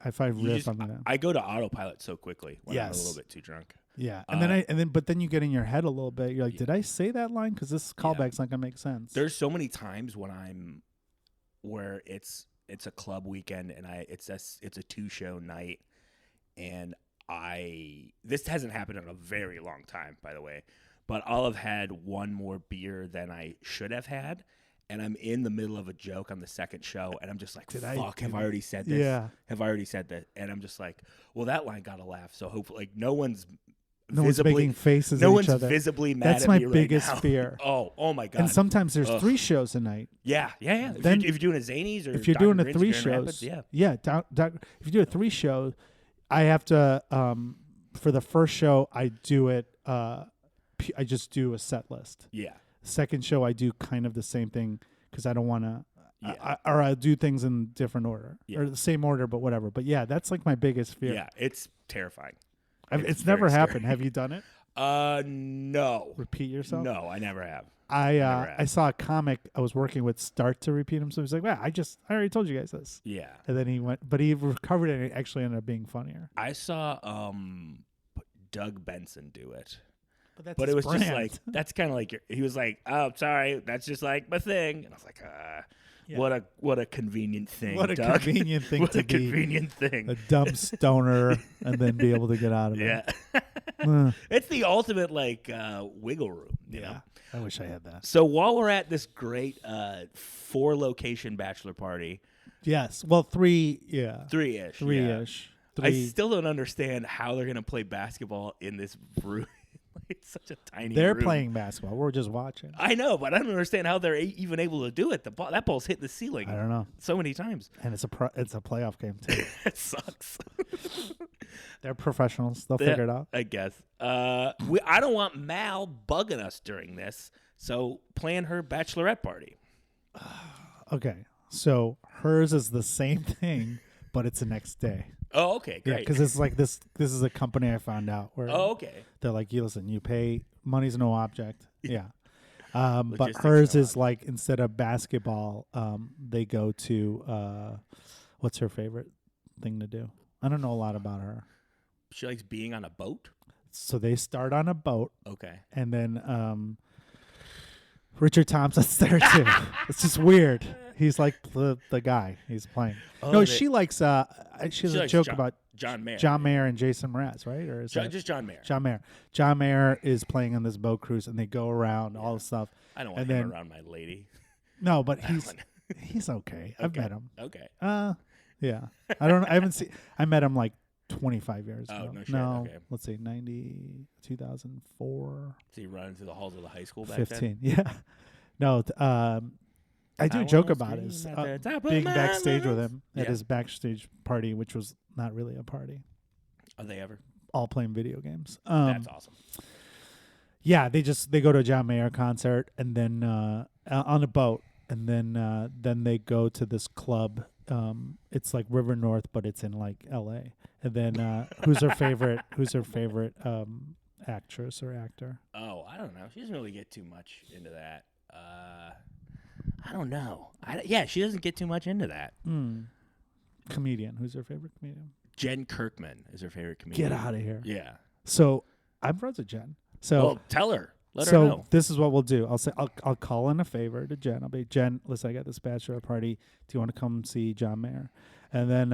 if I riff, I'm gonna. I go to autopilot so quickly when I'm a little bit too drunk. Yeah, and then you get in your head a little bit. You're like, did I say that line? Because this callback's not gonna make sense. There's so many times where it's a club weekend and it's a 2-show night, and this hasn't happened in a very long time, by the way, but I'll have had one more beer than I should have had, and I'm in the middle of a joke on the second show, and I'm just like, fuck, have I already said this? Yeah. Have I already said that? And I'm just like, well, that line got a laugh, so hopefully, like, no one's making faces at each other. Visibly mad That's at my me right biggest now. fear. Oh my God. And sometimes there's 3 shows a night. Yeah. Then, if you're doing a Zanies or if you're Dr. doing a Green's 3 Grand shows, Rapids, if you do a 3 show, I have to for the first show I do it. I just do a set list. Yeah. Second show, I do kind of the same thing because I don't want to, Yeah. or I do things in different order Yeah. or the same order, but whatever. But yeah, that's like my biggest fear. Yeah, it's terrifying. It's never happened. Have you done it? No. Repeat yourself? No, I never have. I saw a comic I was working with start to repeat himself. He was like, "Wow, I already told you guys this." Yeah. And then he went, but he recovered it and it actually ended up being funnier. I saw Doug Benson do it. But it was just like, that's kind of like, he was like, "Oh, sorry, that's just like my thing." And I was like, what a convenient thing, What a Doug. convenient thing what to a be. convenient thing. A dumb stoner and then be able to get out of it. Yeah. It's the ultimate, like, wiggle room. You know? I wish I had that. So while we're at this great 4-location bachelor party. Yes. Well, 3, yeah. 3-ish. 3-ish. I still don't understand how they're going to play basketball in this room. It's such a tiny They're room. playing basketball. We're just watching. I know, but I don't understand how they're even able to do it. That ball's hit the ceiling. I don't know. So many times. And it's a playoff game, too. It sucks. They're professionals. They'll figure it out. I guess. I don't want Mal bugging us during this, so plan her bachelorette party. Okay. So hers is the same thing, but it's the next day. Oh, okay, great. Yeah, because it's like this is a company I found out where they're like, listen, you pay, money's no object. Yeah. But hers is like, instead of basketball, they go to, what's her favorite thing to do? I don't know a lot about her. She likes being on a boat? So they start on a boat. Okay. And then Richard Thompson's there too. It's just weird. He's like the guy he's playing. Oh, no, she likes. She has a joke about John Mayer. John Mayer and Jason Mraz, right? Or is just John Mayer? John Mayer. John Mayer is playing on this boat cruise, and they go around all the stuff. I don't want him around my lady. No, but he's okay. I've met him. Okay. Yeah. I don't. I haven't seen. I met him like 25 years ago. No shit. No, Okay. let's see, 2004. So you run through the halls of the high school back 15. then? Yeah. No. I do joke about his being backstage with him at his backstage party, which was not really a party. Are they ever? All playing video games. That's awesome. Yeah, they go to a John Mayer concert and then on a boat, and then they go to this club. It's like River North, but it's in like L.A. And then who's her favorite? Who's her favorite actress or actor? Oh, I don't know. She doesn't really get too much into that. I don't know. She doesn't get too much into that. Comedian. Who's her favorite comedian? Jen Kirkman is her favorite comedian. Get out of here. Yeah. So I'm friends with Jen. So tell her. Let her know. So this is what we'll do. I'll call in a favor to Jen. I'll be, Jen, listen, I got this bachelor party. Do you want to come see John Mayer? And then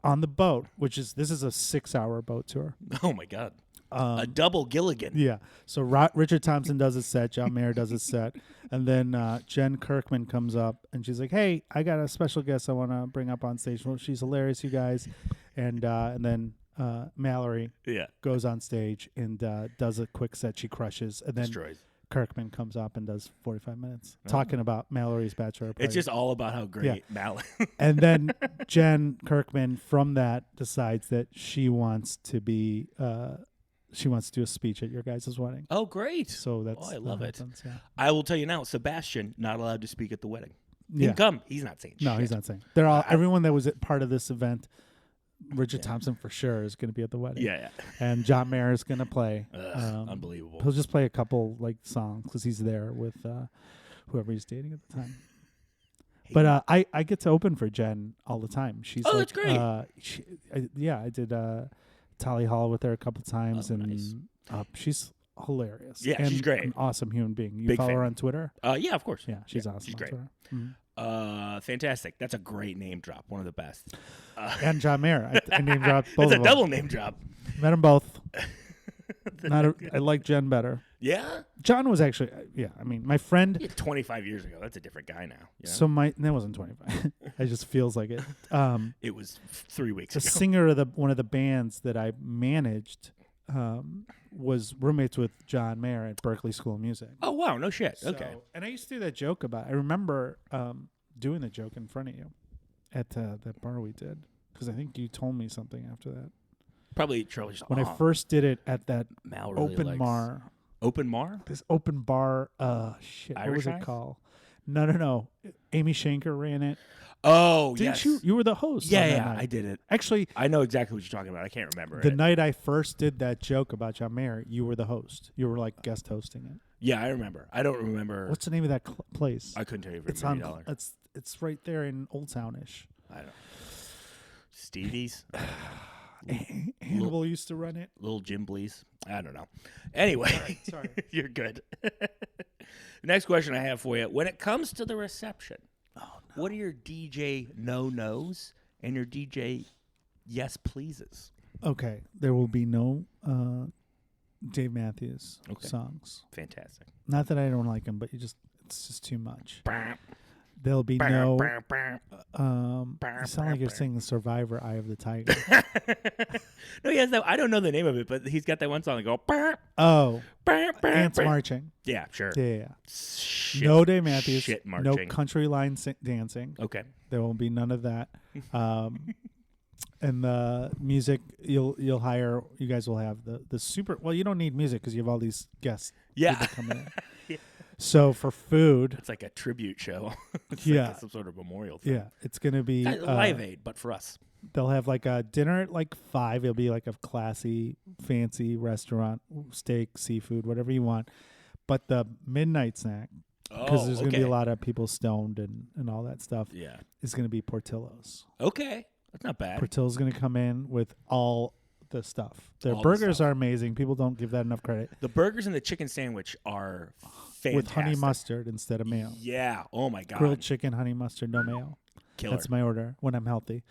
on the boat, this is a 6-hour boat tour. Oh my God. A double Gilligan. Yeah. So Richard Thompson does his set. John Mayer does his set. And then Jen Kirkman comes up and she's like, "Hey, I got a special guest I want to bring up on stage." Well, she's hilarious, you guys. And then Mallory goes on stage and does a quick set. She crushes. And then Destroys. Kirkman comes up and does 45 minutes talking about Mallory's bachelor party. It's just all about how great Mallory. And then Jen Kirkman from that decides that she wants to be she wants to do a speech at your guys' wedding. Oh, great. So that's I love it. Happens, yeah. I will tell you now, Sebastian, not allowed to speak at the wedding. He Yeah. can come. He's not saying shit. No, he's not saying. They're all everyone that was part of this event, Richard Thompson for sure is going to be at the wedding. Yeah. And John Mayer is going to play. Unbelievable. He'll just play a couple like songs because he's there with whoever he's dating at the time. But I get to open for Jen all the time. She's that's great. I did Tally Hall with her a couple times, nice. She's hilarious. Yeah, and she's great. An awesome human being. You Big follow fan. her on Twitter? Yeah, of course. Yeah, she's awesome. She's on great. Twitter. Mm-hmm. Fantastic. That's a great name drop. One of the best. And John Mayer. I name dropped both. It's of a them. double name drop. Met them both. I like Jen better. Yeah? John was actually, I mean, my friend. 25 years ago. That's a different guy now. You know? So that wasn't 25. It just feels like it. It was 3 weeks the ago. singer of one of the bands that I managed was roommates with John Mayer at Berklee School of Music. Oh, wow. No shit. So, Okay. and I used to do that joke about. I remember doing the joke in front of you at that bar we did because I think you told me something after that. Probably Charlie. When I first did it at that Mal really open likes bar. Open Mar? This open bar. Shit. What was Irish it Eyes? called? No. Amy Shanker ran it. Oh, Didn't yes. you were the host. Yeah, on that yeah, night. I did it. Actually, I know exactly what you're talking about. I can't remember the it. night I first did that joke about John Mayer, you were the host. You were like guest hosting it. Yeah, I remember. I don't remember. What's the name of that place? I couldn't tell you for It's $1 on. million. It's right there in Old Townish. I don't know. Stevie's? Hannibal used to run it. Little Jim Blees? I don't know. Anyway, Sorry. you're good. Next question I have for you. When it comes to the reception, what are your DJ no-nos and your DJ yes-pleases? Okay, there will be no Dave Matthews songs. Fantastic. Not that I don't like him, but it's just too much. There'll be no. You sound like you're singing Survivor, Eye of the Tiger. No, he has that. I don't know the name of it, but he's got that one song that go. Oh, Ants Marching. Yeah, sure. Yeah. Shit, No Dave Matthews. Shit No marching. country line dancing. Okay. There will be none of that. And the music you'll hire. You guys will have the super. Well, you don't need music because you have all these guests. Yeah. people coming in. Yeah. So for food, It's like a tribute show. It's Yeah. like some sort of memorial thing. yeah, it's gonna be Live Aid, but for us. They'll have like a dinner at like 5. It'll be like a classy, fancy restaurant, steak, seafood, whatever you want. But the midnight snack, because there's going to be a lot of people stoned and all that stuff, Yeah. is going to be Portillo's. Okay. That's not bad. Portillo's going to come in with all the stuff. Their All the burgers stuff. are amazing. People don't give that enough credit. The burgers and the chicken sandwich are fantastic. With honey mustard instead of mayo. Yeah. Oh, my God. Grilled chicken, honey mustard, no mayo. Killer. That's my order when I'm healthy.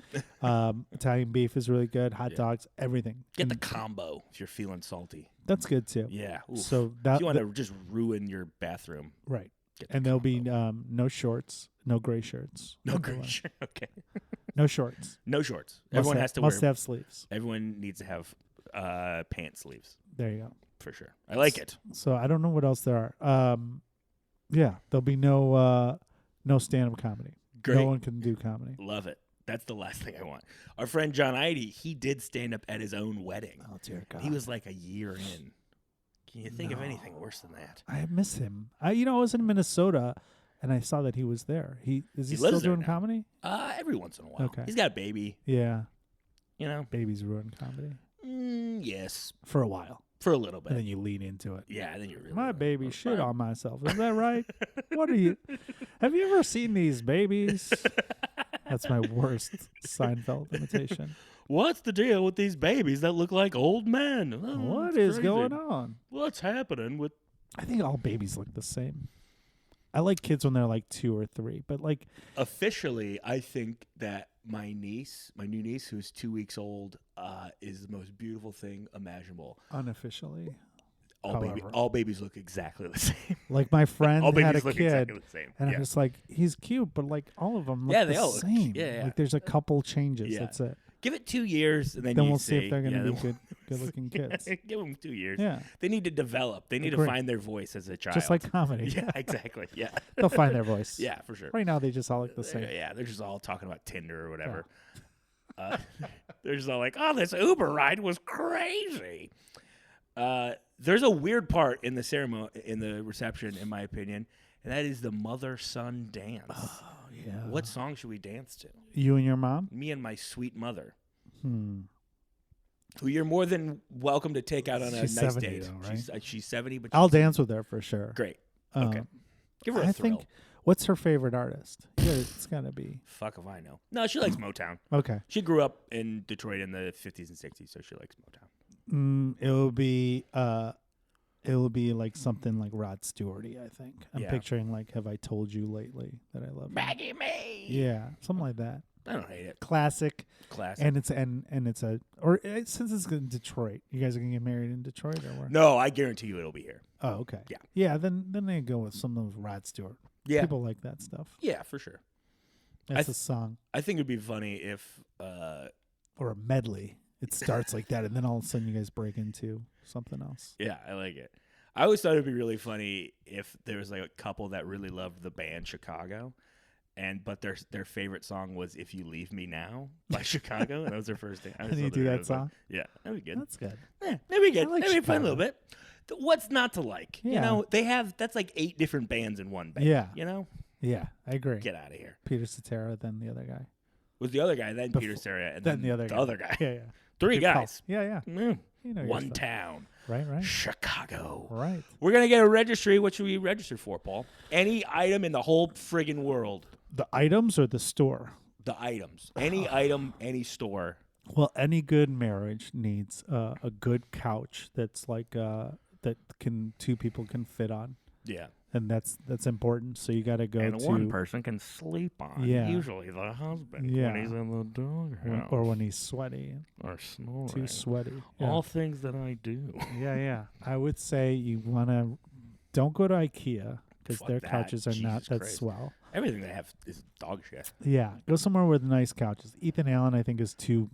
Italian beef is really good. Hot dogs, everything. Get And the combo if you're feeling salty. that's good too. Yeah. Oof. So if that you want to just ruin your bathroom. right. Get the And there'll be combo. no shorts, no gray shirts. No Everyone. gray shirt. Okay. No shorts. No shorts. Everyone has to must wear. have sleeves. Everyone needs to have pants sleeves There you go. for sure. I like it. So I don't know what else there are. Yeah, there'll be no stand-up comedy. Great. No one can do comedy. Love it. That's the last thing I want. Our friend John Idy, he did stand up at his own wedding. Oh dear God. He was like a year in. Can you think of anything worse than that? I miss him. I was in Minnesota, and I saw that he was there. Is he He still lives there doing now. comedy? Every once in a while. Okay. He's got a baby. Yeah. You know. Babies ruin comedy Yes, for a while, for a little and then bit. you lean into it. Yeah, then you really. My baby shit on myself. Is that right? What are you? Have you ever seen these babies? That's my worst Seinfeld imitation. What's the deal with these babies that look like old men? Oh, What it's is crazy. going on? What's happening with? I think all babies look the same. I like kids when they're like 2 or 3, but like Officially, I think that my new niece, who's 2 weeks old, is the most beautiful thing imaginable. unofficially, All However. babies look exactly the same. like my friend All had babies a look kid, exactly the same. and Yeah. I'm just like, he's cute, but like all of them look Yeah, the they all look- same. yeah. Like there's a couple changes. Yeah. That's it. Give it 2 years, and then Then you we'll see if they're going to Yeah, be good-looking kids. Give them 2 years. Yeah, They need to develop. They need to Agree. find their voice as a child. just like comedy. Yeah, exactly. Yeah. They'll find their voice. Yeah, for sure. Right now, they just all look the same. Yeah, they're just all talking about Tinder or whatever. They're just all like, "Oh, this Uber ride was crazy." There's a weird part in the ceremony, in the reception, in my opinion, and that is the mother-son dance. Oh yeah. What song should we dance to? You and your mom? Me and my sweet mother, Hmm. who you're more than welcome to take out on a She's nice 70 date. though, right? She's 70, but I'll she's dance with her for sure. great. Okay, Um, give her a I thrill. think. What's her favorite artist? Yeah, it's gotta be. Fuck if I know. No, she likes Motown. Okay. She grew up in Detroit in the 50s and 60s, so she likes Motown. It'll be like something like Rod Stewarty, I think. I'm Yeah. picturing like "Have I Told You Lately" that I love. Maggie May. Yeah, something like that. I don't hate it. Classic, Classic. and it's a or since it's in Detroit, you guys are gonna get married in Detroit or where? No, I guarantee you it'll be here. Oh, okay. Yeah. Yeah. Then they go with some of those Rod Stewart. Yeah. People like that stuff. Yeah, for sure. That's a song I think it'd be funny if or a medley. It starts like that, and then all of a sudden you guys break into something else. yeah, I like it. I always thought it'd be really funny if there was like a couple that really loved the band Chicago, but their favorite song was "If You Leave Me Now" by Chicago, and that was their first thing. And you do that song? Yeah, that'd be good. That's good. Yeah, that'd be good. I like That'd be a fun Chicago. little bit. What's not to like? Yeah. You know, that's like 8 different bands in one band. Yeah. You know? Yeah, I agree. Get out of here. Peter Cetera, then the other guy. Was the other guy, then Peter Cetera, and then the other guy. Yeah, yeah. 3 Big guys. Paul. Yeah, yeah. Mm. You know your One stuff. town. Right. Chicago. Right. We're going to get a registry. What should we register for, Paul? Any item in the whole friggin' world. The items or the store? The items. Any item, any store. Well, any good marriage needs a good couch that's like that 2 people can fit on. Yeah. And that's important. So you got to go and to one person can sleep on. Yeah. Usually the husband Yeah. when he's in the doghouse. or when he's sweaty. Or snoring. Too sweaty. Yeah. All things that I do. Yeah. I would say you want to don't go to IKEA because Fuck their that. couches are not Jesus that Christ. swell. Everything they have is dog shit. Yeah, go somewhere with nice couches. Ethan Allen, I think, is too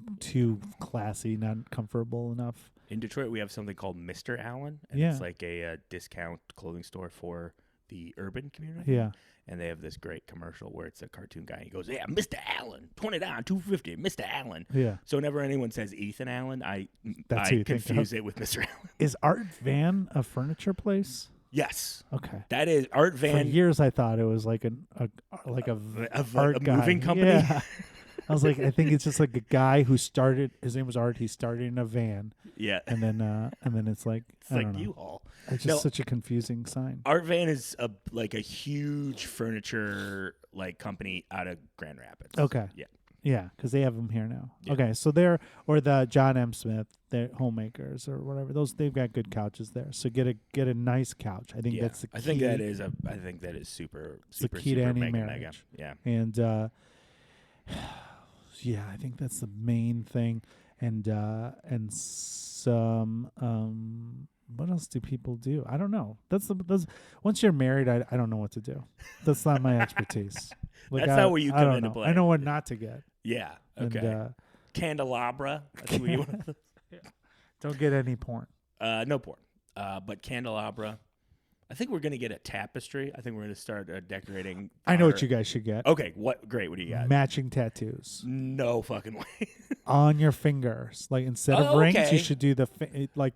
classy, not comfortable enough. In Detroit, we have something called Mr. Allen. And Yeah. it's like a discount clothing store for the urban community. Yeah. And they have this great commercial where it's a cartoon guy. He goes, yeah, Mr. Allen, $20, $250, Mr. Allen. Yeah. So whenever anyone says Ethan Allen, That's who I you think confuse of. it with Mr. Allen. Is Art Van a furniture place? Yes. Okay. That is Art Van. For years, I thought it was like a art guy. moving company. Yeah. I was like, I think it's just like a guy who started. His name was Art. He started in a van, Yeah. and then it's like It's I like don't know. U-Haul. It's just such a confusing sign. Art Van is like a huge furniture like company out of Grand Rapids. Okay. Yeah. Yeah, because they have them here now. Yeah. Okay, so they're or the John M. Smith, they're homemakers or whatever. They've got good couches there. So get a nice couch. I think Yeah. that's the key. I think that is super the super key to super any mega marriage. mega. Yeah. And yeah, I think that's the main thing. And some what else do people do? I don't know. That's once you're married, I don't know what to do. That's not my expertise. That's not where you come into know. play. I know what not to get. Yeah. Okay. And, Candelabra. That's what you want. don't get any porn. No porn. But candelabra. I think we're gonna get a tapestry. I think we're gonna start decorating. I know what you guys should get. Okay. What? Great. What do you got? Matching tattoos No fucking way. on your fingers. Like instead of rings, okay. you should do the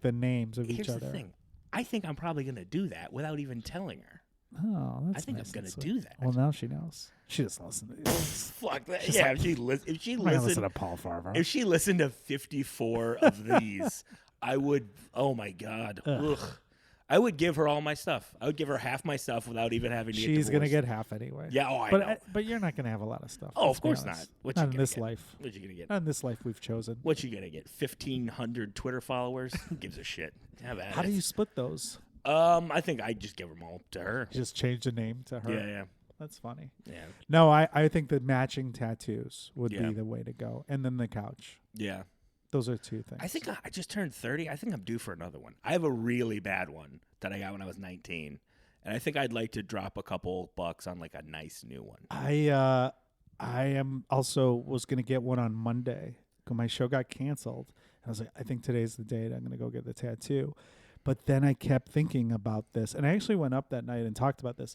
the names of Here's each other. the thing. I think I'm probably gonna do that without even telling her. Oh, that's I think nice I'm gonna and sweet. do that. Well, now she knows. She doesn't listen to these. Fuck that. She's Yeah. like, if she I'm not gonna listen listened, to Paul Farahvar. if she listened to 54 of these, I would. Oh my god. Ugh. Ugh. I would give her all my stuff. I would give her half my stuff without even having to get She's gonna divorced. get half anyway. Yeah. Oh, I but know. but you're not gonna have a lot of stuff. Oh, let's of be course honest. not. What Not you in gonna this get? life. What you gonna get? Not in this life we've chosen. What you gonna get? 1,500 Twitter followers? Who gives a shit? Have at How it. do you split those? I think I just give them all to her. You just change the name to her. Yeah. That's funny. Yeah. No, I think the matching tattoos would Yeah. be the way to go, and then the couch. Yeah. Those are 2 things. I think I just turned 30. I think I'm due for another one. I have a really bad one that I got when I was 19. And I think I'd like to drop a couple bucks on like a nice new one. I am also was gonna get one on Monday. 'Cause my show got canceled. And I was like, I think today's the date. I'm gonna go get the tattoo. But then I kept thinking about this, and I actually went up that night and talked about this.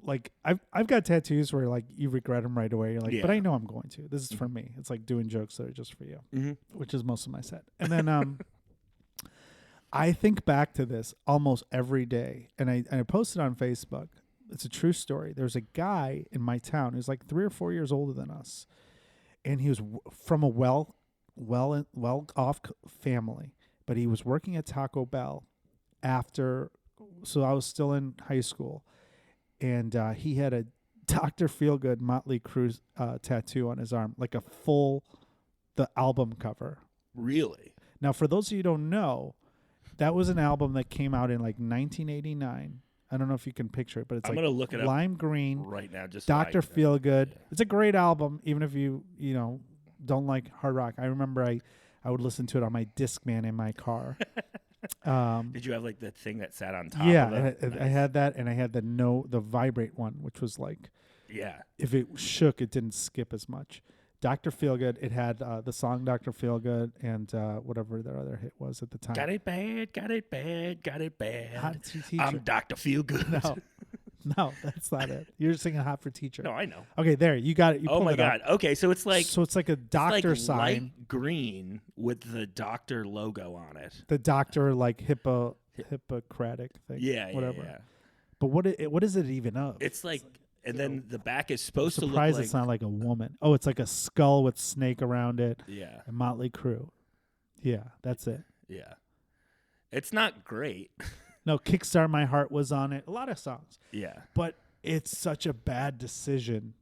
Like I've got tattoos where like you regret them right away. You're like, Yeah. but I know I'm going to. This is for me. It's like doing jokes that are just for you, which is most of my set. And then I think back to this almost every day, and I posted on Facebook. It's a true story. There's a guy in my town who's like 3 or 4 years older than us, and he was from a well-off family, but he was working at Taco Bell after. So I was still in high school, and he had a Dr. Feelgood Motley Crue tattoo on his arm, like the album cover. Really? Now, for those of you who don't know, that was an album that came out in like 1989. I don't know if you can picture it, but it's I'm like gonna look it up lime green, right now. Just Dr. So Feelgood. Yeah. It's a great album, even if you don't like hard rock. I remember I would listen to it on my Discman in my car. Did you have like the thing that sat on top? Yeah, of it? and I had that, and I had the vibrate one, which was like, Yeah. if it shook, it didn't skip as much. Dr. Feelgood, it had the song Dr. Feelgood and whatever their other hit was at the time. Got it bad. Got it bad. Got it bad. Hot for Teacher. I'm Dr. Feelgood. No, that's not it. You're singing Hot for Teacher. No, I know. Okay, there. You got it. You Oh pulled my it up. god. Okay, so it's like So it's like a doctor it's like sign. light green with the doctor logo on it. The doctor like hippo. Hippocratic thing. Yeah, whatever. Yeah. But what is it even of? It's like, and then the back is supposed to look surprised like. it's not like a woman. Oh, it's like a skull with snake around it. Yeah. And Motley Crue. Yeah, that's it. Yeah. It's not great. No, Kickstart My Heart was on it. A lot of songs. Yeah. But it's such a bad decision.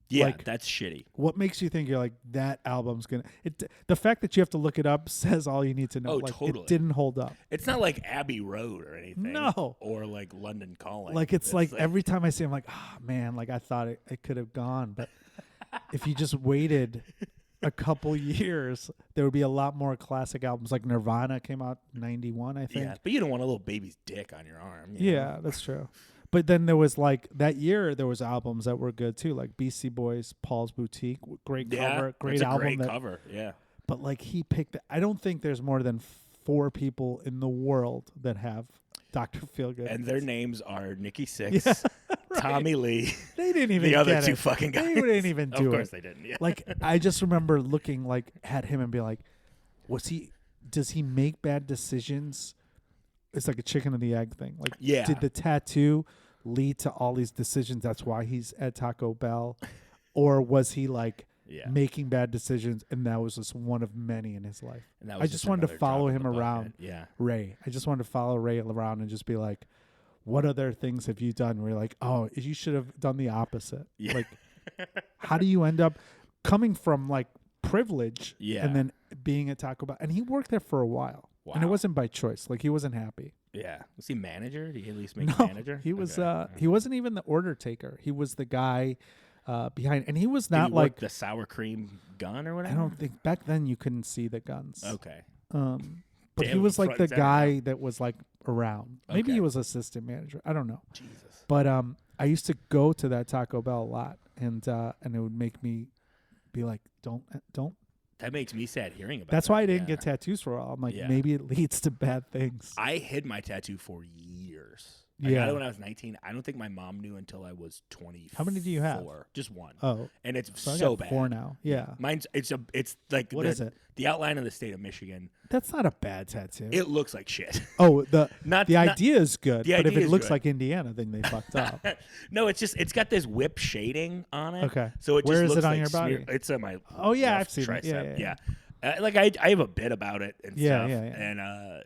Yeah, Like, that's shitty. What makes you think you're like, that album's going to... The fact that you have to look it up says all you need to know. Oh, like, totally. It didn't hold up. It's not like Abbey Road or anything. No. Or like London Calling. Like, it's like every time I see it, I'm like, oh, man, like I thought it could have gone. But if you just waited a couple years, there would be a lot more classic albums. Like Nirvana came out in 91, I think. Yeah, but you don't want a little baby's dick on your arm. Yeah, that's true. But then there was like that year there was albums that were good too, like Beastie Boys, Paul's Boutique, great cover, great album. Great cover, yeah. But like he picked, I don't think there's more than 4 people in the world that have Dr. Feelgood. And their names are Nikki Sixx, right. Tommy Lee. They didn't even the other get two it. fucking guys. They didn't even do it. Of course they didn't. Yeah. Like I just remember looking like at him and be like, does he make bad decisions? It's like a chicken and the egg thing. Like, did the tattoo lead to all these decisions? That's why he's at Taco Bell, or was he like making bad decisions, and that was just one of many in his life? And that was I just wanted to follow him around. Yeah, Ray. I just wanted to follow Ray around and just be like, what other things have you done? Where you're like, oh, you should have done the opposite. Yeah. Like, how do you end up coming from like privilege and then being at Taco Bell? And he worked there for a while. Wow. And it wasn't by choice. Like, he wasn't happy. Yeah. Was he manager? Did he at least make manager? He was he wasn't even the order taker. He was the guy behind, and he was not like the sour cream gun or whatever. I don't think back then you couldn't see the guns. Okay. But he was like the guy that was like around. Maybe he was assistant manager. I don't know. Jesus. But I used to go to that Taco Bell a lot, and it would make me be like, don't. That makes me sad hearing about. That's why I didn't get tattoos for a while. I'm like, maybe it leads to bad things. I hid my tattoo for years. I got it when I was 19. I don't think my mom knew until I was 24. How many do you have? Just one. Oh, and it's so so I got bad. 4 now. Yeah, mine's it's like what is it? The outline of the state of Michigan. That's not a bad tattoo. It looks like shit. Oh, the idea is good, but if it looks good. Like Indiana, then they fucked up. No, it's got this whip shading on it. Okay, so where just is looks it on like your body? It's on my. Oh yeah, I've seen tricep. it. Yeah. Like I have a bit about it and stuff. Yeah. And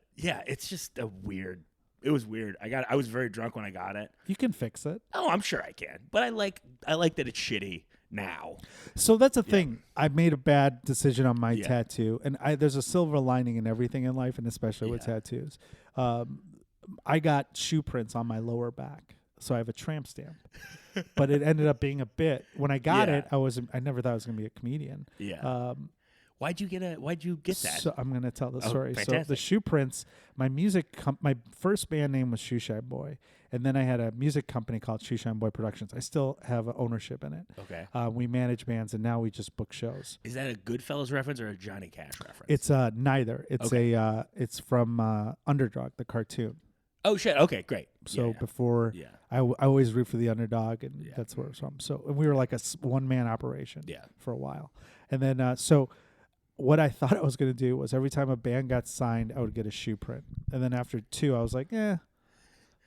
it's just a weird. It was weird. I was very drunk when I got it. You can fix it. Oh, I'm sure I can. But I like that it's shitty now. So that's the thing. I made a bad decision on my tattoo, and there's a silver lining in everything in life, and especially with tattoos. I got shoe prints on my lower back, so I have a tramp stamp. But it ended up being a bit. When I got it, I never thought I was going to be a comedian. Yeah. Why'd you get that? So I'm going to tell the story. Fantastic. So the shoe prints, my first band name was Shoeshine Boy, and then I had a music company called Shoeshine Boy Productions. I still have ownership in it. Okay. We manage bands, and now we just book shows. Is that a Goodfellas reference or a Johnny Cash reference? It's neither. It's it's from Underdog, the cartoon. Oh shit! Okay, great. So before, I always root for the underdog, and that's where it's from. So, and we were like a one-man operation for a while, and then what I thought I was going to do was every time a band got signed, I would get a shoe print. And then after 2, I was like, this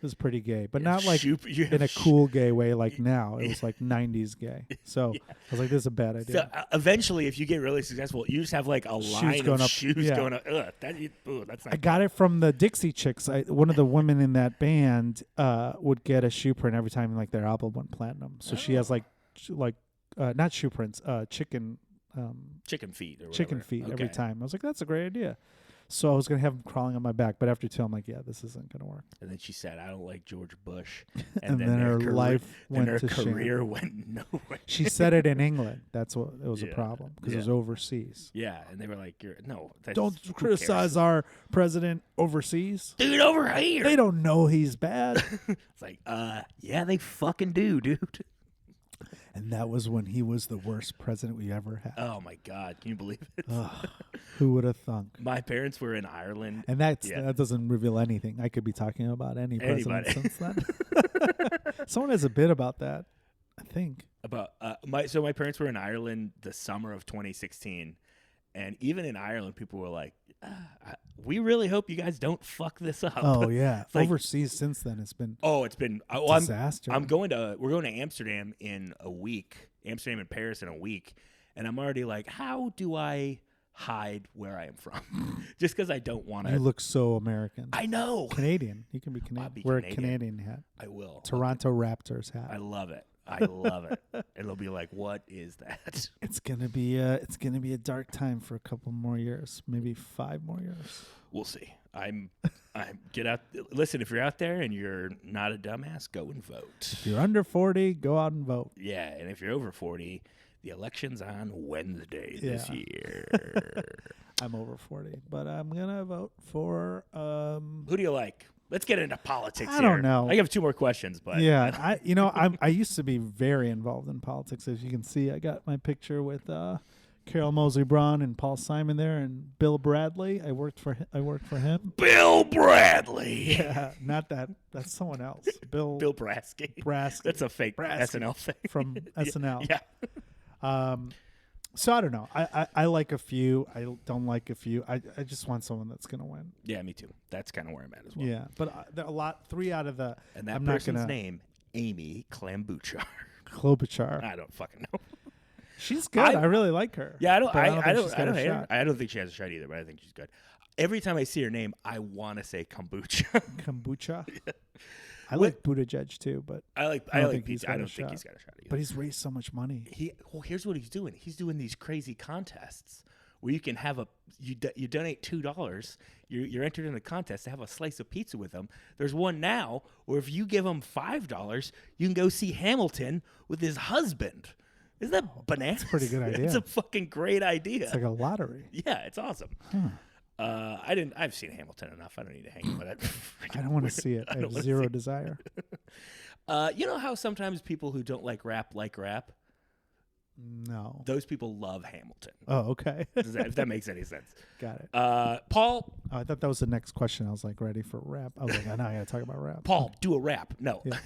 is pretty gay. But not like in a cool gay way like now. It was like 90s gay. So I was like, this is a bad idea. So eventually, if you get really successful, you just have like a line of shoes going up. That's not I got it from the Dixie Chicks. One of the women in that band would get a shoe print every time like their album went platinum. So she has like not shoe prints, chicken feet every time. I was like, that's a great idea. So I was going to have them crawling on my back, but after 2 I'm like, this isn't going to work. And then she said, I don't like George Bush. And then her life went to shame. Her career went nowhere. She said it in England. That's what it was a problem because it was overseas. Yeah, and they were like, don't criticize our president overseas. Dude, over here. They don't know he's bad. It's like, they fucking do, dude. And that was when he was the worst president we ever had. Oh, my God. Can you believe it? Who would have thunk? My parents were in Ireland. And that doesn't reveal anything. I could be talking about any president since then. Someone has a bit about that, I think. My parents were in Ireland the summer of 2016. And even in Ireland, people were like, we really hope you guys don't fuck this up. Oh yeah, like, overseas since then it's been. Oh, it's been disaster. We're going to Amsterdam in a week. Amsterdam and Paris in a week, and I'm already like, how do I hide where I am from? Just because I don't want to. You look so American. I know. Canadian. You can be Canadian. Wear a Canadian hat. I will. Toronto Raptors hat. I love it. I love it. And it'll be like, what is that? It's gonna be a dark time for a couple more years, maybe 5 more years. We'll see. I'm get out. Listen, if you're out there and you're not a dumbass, go and vote. If you're under 40, go out and vote. Yeah, and if you're over 40, the election's on Wednesday this year. I'm over 40, but I'm gonna vote for. Who do you like? Let's get into politics. I don't know. I have 2 more questions, but yeah, I used to be very involved in politics. As you can see, I got my picture with Carol Moseley Braun and Paul Simon there, and Bill Bradley. I worked for him. Bill Bradley. Yeah, not that. That's someone else. Bill Brasky. That's a fake SNL thing from SNL. Yeah. So I don't know. I like a few. I don't like a few. I just want someone that's gonna win. Yeah, me too. That's kind of where I'm at as well. Yeah, but there are a lot. 3 out of the. And that I'm person's not gonna, name, Amy Klobuchar. Klobuchar. I don't fucking know. She's good. I really like her. Yeah, I don't hate her. I don't think she has a shot either, but I think she's good. Every time I see her name, I want to say kombucha. Kombucha. Yeah. I like Buttigieg too, but I like Pete. I don't think he's got a shot either. But he's raised so much money. Here's what he's doing. He's doing these crazy contests where you can have you donate $2, you're entered in a contest to have a slice of pizza with him. There's one now where if you give him $5, you can go see Hamilton with his husband. Isn't that bananas? That's a pretty good idea. It's a fucking great idea. It's like a lottery. Yeah, it's awesome. I've seen Hamilton enough. I don't need to hang with it. I don't want to see it. I have zero desire. You know how sometimes people who don't like rap? No. Those people love Hamilton. Oh, okay. If that makes any sense. Got it. Paul. Oh, I thought that was the next question. I was like, ready for rap. I was like, I know I got to talk about rap. Paul, do a rap. No. Yeah.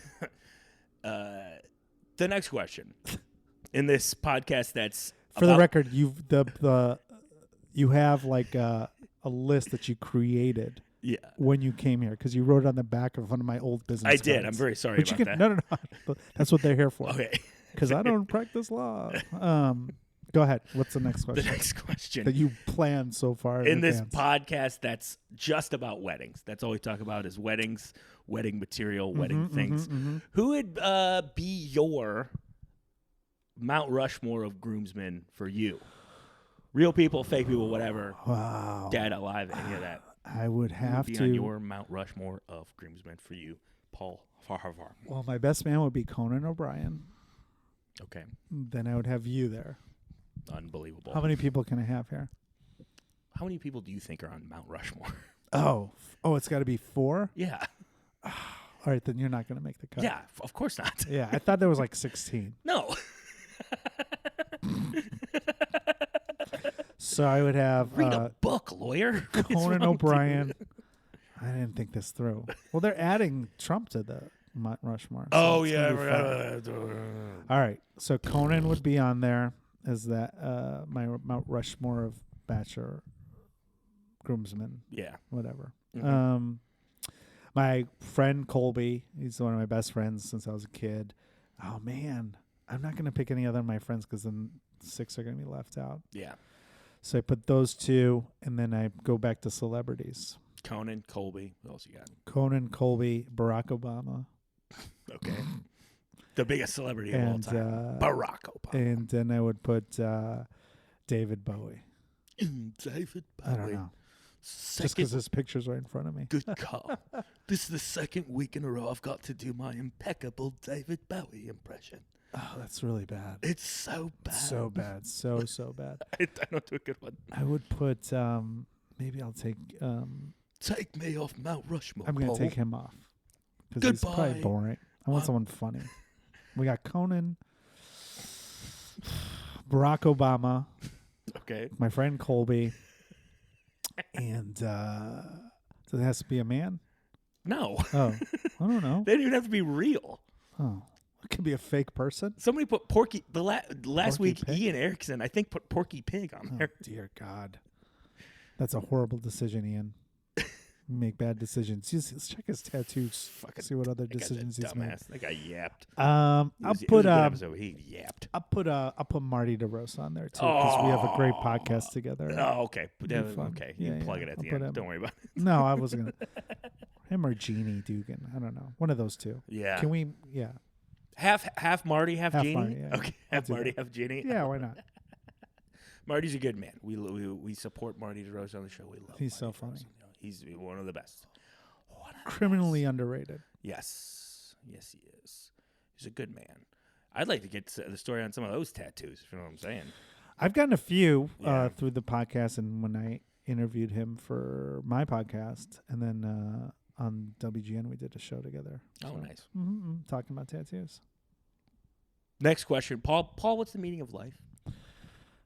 The next question in this podcast that's for the record, you have like a list that you created. Yeah. When you came here, because you wrote it on the back of one of my old business cards. did. I'm very sorry about that. No. That's what they're here for. Okay. Because I don't practice law. Go ahead. What's the next question? The next question that you planned so far in this podcast that's just about weddings. That's all we talk about is weddings, wedding material, wedding things. Who would be your Mount Rushmore of groomsmen for you? Real people, fake people, whatever. Wow. Dead, alive, any of that. I would have be to on your Mount Rushmore of groomsmen for you, Paul Farahvar. Well, my best man would be Conan O'Brien. Okay. Then I would have you there. Unbelievable. How many people can I have here? How many people do you think are on Mount Rushmore? Oh, it's got to be 4? Yeah. All right, then you're not going to make the cut. Yeah, of course not. Yeah, I thought there was like 16. No. So I would have read a book, lawyer. Conan O'Brien. I didn't think this through. Well, they're adding Trump to the Mount Rushmore. So yeah. All right, so Conan would be on there as that my Mount Rushmore of bachelor, groomsmen. Yeah. Whatever. Mm-hmm. My friend Colby, he's one of my best friends since I was a kid. Oh man, I'm not gonna pick any other of my friends because then 6 are gonna be left out. Yeah. So I put those 2, and then I go back to celebrities. Conan, Colby. What else you got? Conan, Colby, Barack Obama. Okay. The biggest celebrity of all time. Barack Obama. And then I would put David Bowie. David Bowie. I don't know. Just because his picture's right in front of me. Good call. This is the second week in a row I've got to do my impeccable David Bowie impression. Oh, that's really bad. It's so bad. So bad. So bad. I don't do a good one. I would put, maybe I'll take... take me off Mount Rushmore, I'm going to take him off. Because he's probably boring. I want someone funny. We got Conan, Barack Obama, okay, my friend Colby, and so it has to be a man? No. Oh, I don't know. They don't even have to be real. Oh, it could be a fake person. Somebody put Porky, last Porky week, Pig? Ian Erickson, I think, put Porky Pig on there. Oh, dear God. That's a horrible decision, Ian. make bad decisions. Let's check his tattoos. See what other decisions he's made. That guy yapped. I'll put Marty DeRosa on there too because we have a great podcast together. Oh, okay. Okay. You can plug it at the end. Don't worry about it. No, I wasn't gonna. Him or Jeannie Dugan. I don't know. One of those two. Yeah. Can we? Yeah. Half Marty, half Jeannie. Marty, yeah. Okay. Half Marty, half Jeannie. Yeah. Why not? Marty's a good man. We support Marty DeRosa on the show. We love. He's Marty so funny. DeRosa. He's one of the best. Criminally underrated. Yes, he is. He's a good man. I'd like to get the story on some of those tattoos. If you know what I'm saying. I've gotten a few through the podcast, and when I interviewed him for my podcast, and then on WGN we did a show together. Oh, nice. Talking about tattoos. Next question, Paul. What's the meaning of life?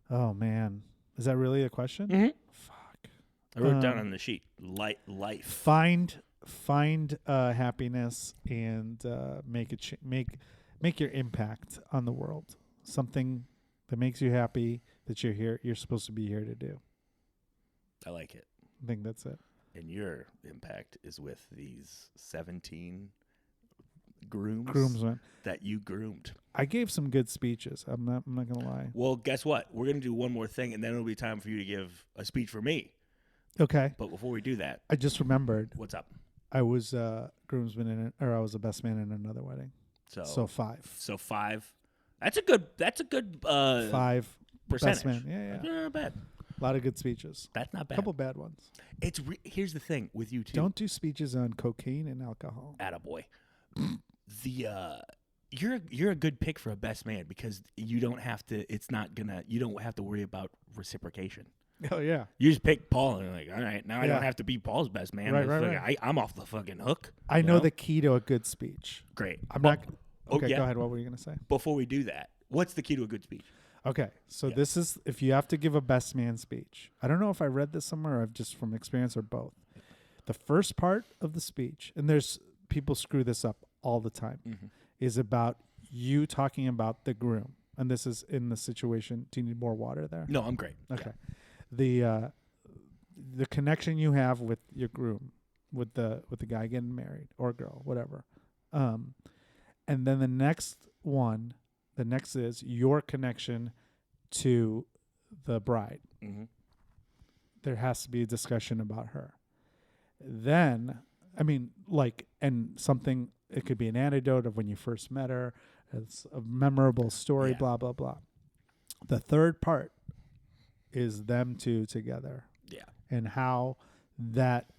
Oh man, is that really a question? Mm-hmm. Fuck. I wrote it down on the sheet. Life. Find happiness and make your impact on the world. Something that makes you happy that you're supposed to be here to do. I like it. I think that's it. And your impact is with these 17 groomsmen that you groomed. I gave some good speeches. I'm not gonna lie. Well, guess what? We're gonna do one more thing, and then it'll be time for you to give a speech for me. Okay. But before we do that, I just remembered. What's up? I was groomsman I was a best man in another wedding. So 5. So 5. That's a good 5 percentage. Best man. Yeah. Not bad. A lot of good speeches. That's not bad. A couple bad ones. Here's the thing with you two. Don't do speeches on cocaine and alcohol. Attaboy. You're a good pick for a best man because you don't have to. You don't have to worry about reciprocation. Oh yeah. You just pick Paul and you're like, all right, now I don't have to be Paul's best man. Right. I'm off the fucking hook. I know the key to a good speech. Great. Okay, go ahead. What were you gonna say? Before we do that, what's the key to a good speech? Okay, so this is if you have to give a best man speech. I don't know if I read this somewhere or I've just from experience or both. The first part of the speech, and there's people screw this up all the time, is about you talking about the groom. And this is in the situation. Do you need more water there? No, I'm great. Okay. Yeah. The connection you have with your groom, with the guy getting married or girl, whatever. And then the next is your connection to the bride. Mm-hmm. There has to be a discussion about her. Then, and something, it could be an anecdote of when you first met her. It's a memorable story, blah, blah, blah. The third part is them two together. Yeah. And how that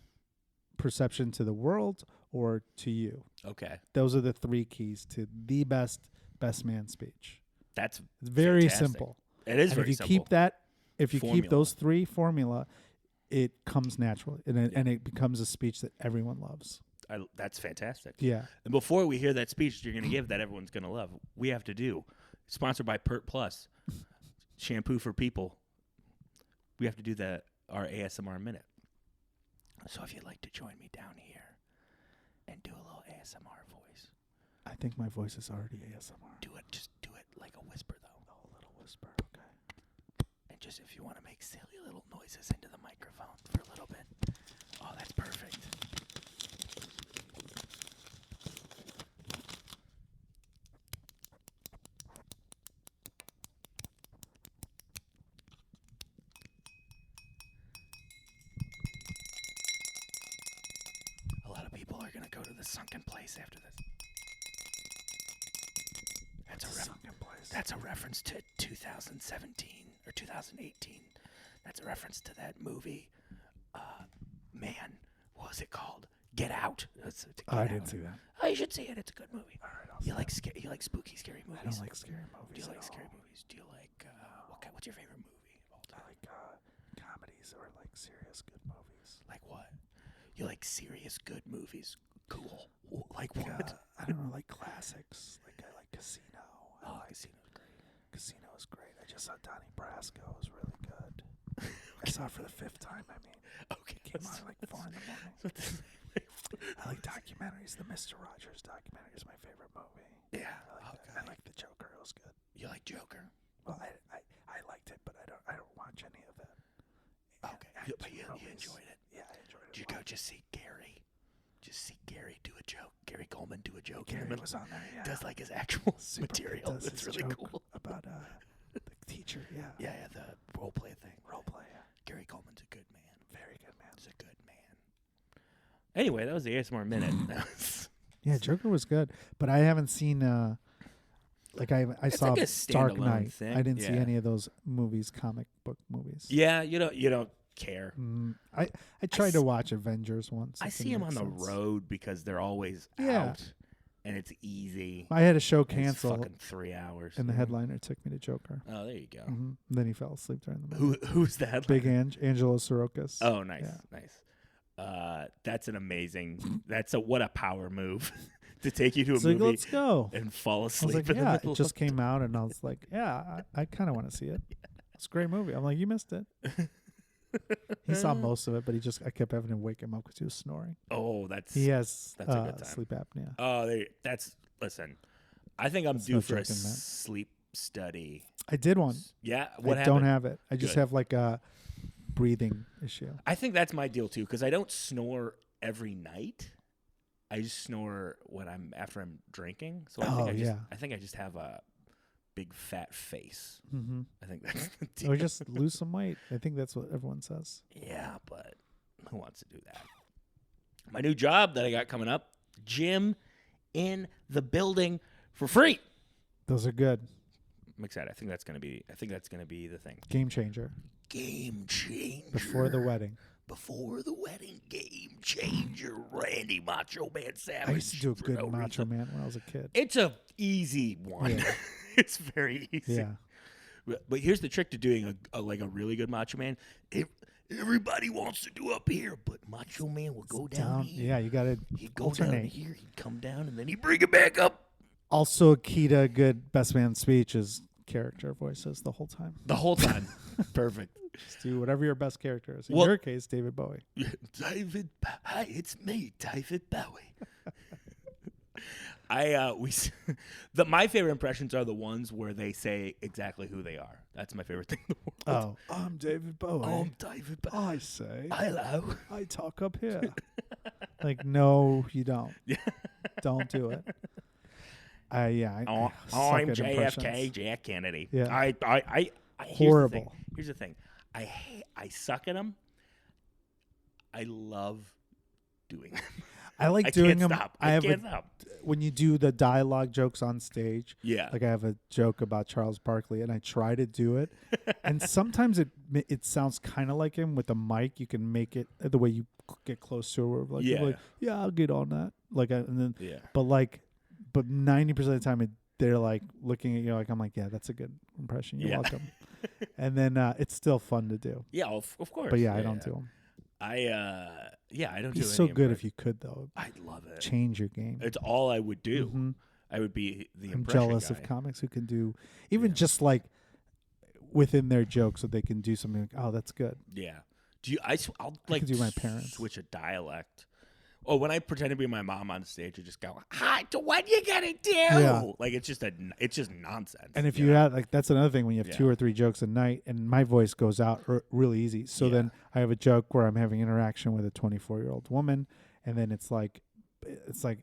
perception to the world or to you. Okay. Those are the 3 keys to the best man speech. That's very fantastic. Simple. It is and very if you simple. keep that, if you keep those 3 formula, it comes naturally, and it becomes a speech that everyone loves. That's fantastic. Yeah. And before we hear that speech you're going to give that everyone's going to love, we have to do, sponsored by Pert Plus, shampoo for people. We have to do our ASMR minute. So if you'd like to join me down here and do a little ASMR voice. I think my voice is already ASMR. Just do it like a whisper, though. A little whisper, okay. And just if you want to make silly little noises into the microphone for a little bit. Oh, that's perfect. A lot of people are going to go to the sunken place after this. That's a reference to 2017 or 2018. That's a reference to that movie. Man, what was it called? Get Out. I didn't see that. Oh, you should see it. It's a good movie. All right, You like spooky, scary movies? I don't like scary movies. Do you like scary movies? Do you like what's your favorite movie of all time? I like comedies or like serious good movies. Like what? You like serious good movies? Cool. Like what? I don't know, like classics. Like I like Casino. Casino's great. Casino is great. I just saw Donnie Brasco. It was really good. I saw it for the 5th time. Okay. Came on like 4 in the morning. I like documentaries. The Mr. Rogers documentary is my favorite movie. Yeah. I like The Joker. It was good. You like Joker? Well, I liked it, but I don't watch any of it. Okay. But you enjoyed it. Yeah, I enjoyed it. Did you go just see Gary? Just see Gary do a joke. Gary Coleman do a joke. Gary was on there. Yeah. Does like his actual material. Does That's his really joke cool. about the teacher. Yeah. Yeah, the role play thing. Role play. Yeah. Gary Coleman's a good man. Very good man. He's a good man. Anyway, that was the ASMR minute. Yeah, Joker was good, but I haven't seen. I saw like a Dark standalone Knight. thing. I didn't see Yeah. any of those movies, comic book movies. Yeah, you don't care. I tried to watch Avengers once. I It see didn't them on make the sense. road because they're always Yeah. out, and it's easy. I had a show and it's cancel, fucking 3 hours. and the headliner took me to Joker. Oh, there you go. And then he fell asleep during the movie. Who's the headliner? Big Angelo Sorokas. Oh, nice, Yeah. nice. That's an amazing. What a power move to take you to a It's like, movie let's go. and fall I was asleep like, in the yeah, middle. it just came out, and I was like, yeah, I kind of want to see it. It's a great movie. I'm like, you missed it. He saw most of it, but I kept having to wake him up because he was snoring. Oh, that's He has a good time. sleep apnea. Oh, listen. I think I'm That's due no for a joking, man. sleep study. I did one. Yeah, I what happened? don't have it. I just Good. have like a breathing issue. I think that's my deal too, because I don't snore every night. I just snore after I'm drinking. So I think I just have a big fat face. Mm-hmm. I think that's the deal. Or just lose some weight. I think that's what everyone says. Yeah, but who wants to do that? My new job that I got coming up, gym in the building for free. Those are good. I'm excited. I think that's gonna be the thing. Game changer. Game changer. Before the wedding. Before the wedding, game changer. Randy Macho Man Savage. I used to do a good for no Macho reason. Man when I was a kid. It's a easy one. Yeah. It's very easy. Yeah. But here's the trick to doing a really good Macho Man. Everybody wants to do up here, but Macho Man will go down here. Yeah, you got to He'd go down alternate. here, he'd come down, and then he'd bring it back up. Also, a key to a good best man speech is character voices the whole time. The whole time. Perfect. Just do whatever your best character is. In Well- your case, David Bowie. Hi, it's me, David Bowie. My favorite impressions are the ones where they say exactly who they are. That's my favorite thing in the world. Oh, I'm David Bowie. I'm David Bowie. I say, Hello. I talk up here. Like, no, you don't. Don't do it. I suck I'm at JFK, impressions. Jack Kennedy. Yeah. Horrible. Horrible. Here's the thing. I suck at them. I love doing them. I like I doing can't them. stop. I have can't stop. when you do the dialogue jokes on stage. Yeah. Like I have a joke about Charles Barkley, and I try to do it, and sometimes it sounds kind of like him with a mic. You can make it the way you get close to it. Where like, Yeah. you're like, yeah, I'll get on that. Like, and then, Yeah. but 90% of the time they're like looking at you like I'm like, yeah, that's a good impression. You're Yeah. welcome. And then it's still fun to do. Yeah, of course. But yeah, I don't do them. I don't do It's any so of good them. if you could though. I'd love it. Change your game. It's all I would do. Mhm. I would be the I'm impression jealous guy. of comics who can do even Yeah. just like within their jokes, so they can do something like, oh, that's good. Yeah. Do you? I'll like could do my parents. switch a dialect. Oh, when I pretend to be my mom on stage, I just go, "Hi, to what you gonna do?" Yeah. Like it's just nonsense. And if you have like that's another thing when you have Yeah. 2 or 3 jokes a night, and my voice goes out really easy. So Yeah. then I have a joke where I'm having interaction with a 24-year-old woman, and then it's like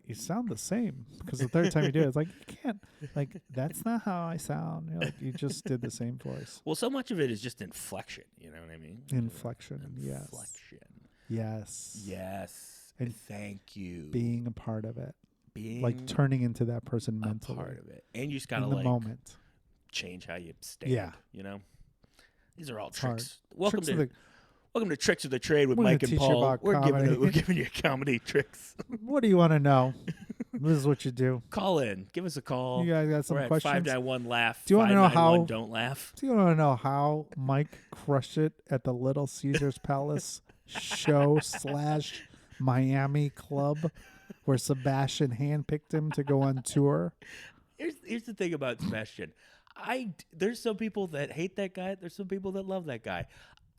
you sound the same because the third time you do it, it's like you can't like that's not how I sound. You're like you just did the same voice. well, so much of it is just inflection. You know what I mean? Inflection, yes, Inflection. yes, Yes. And thank you. being a part of it, Being like turning into that person a mentally part of it, and you just gotta in the like moment. change how you stand. Yeah. You know, these are all hard. tricks. Welcome Tricks to of the- welcome to Tricks of the Trade with We're gonna Mike and teach you Paul. about We're comedy. giving you comedy tricks. What do you want to know? This is what you do. Call in. Give us a call. You guys got some We're at questions? 591 laugh. Do you wanna know 591 how- Don't laugh. Do you want to know how Mike crushed it at the Little Caesars Palace show / Miami club where Sebastian handpicked him to go on tour? Here's the thing about Sebastian. There's some people that hate that guy. There's some people that love that guy.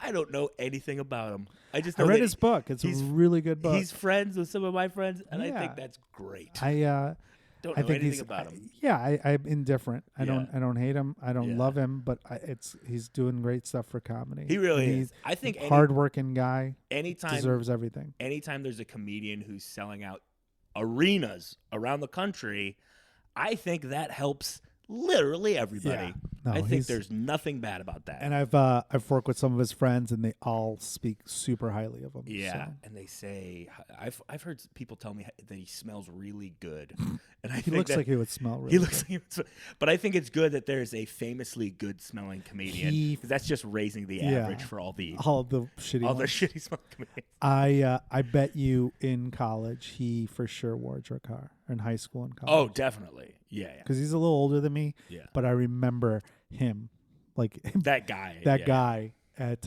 I don't know anything about him. I just I know read that his book. It's a he's- really good book. He's friends with some of my friends, and I Yeah. think that's great. I Don't I know think anything about him. I'm indifferent. I Yeah. don't hate him. I don't Yeah. love him, but he's doing great stuff for comedy. He really And is. I think hardworking guy anytime deserves everything. anytime there's a comedian who's selling out arenas around the country, I think that helps literally everybody. Yeah. No, I think there's nothing bad about that. And I've worked with some of his friends, and they all speak super highly of him. Yeah, so. and they say I've heard people tell me that he smells really good, and He looks like he would smell really. He looks like but I think it's good that there's a famously good smelling comedian, because that's just raising the average for all the shitty smelling comedians. I bet you in college he for sure wore a car, in high school and college. Oh, definitely. Yeah. Because he's a little older than me. Yeah. But I remember him, like that guy. Guy at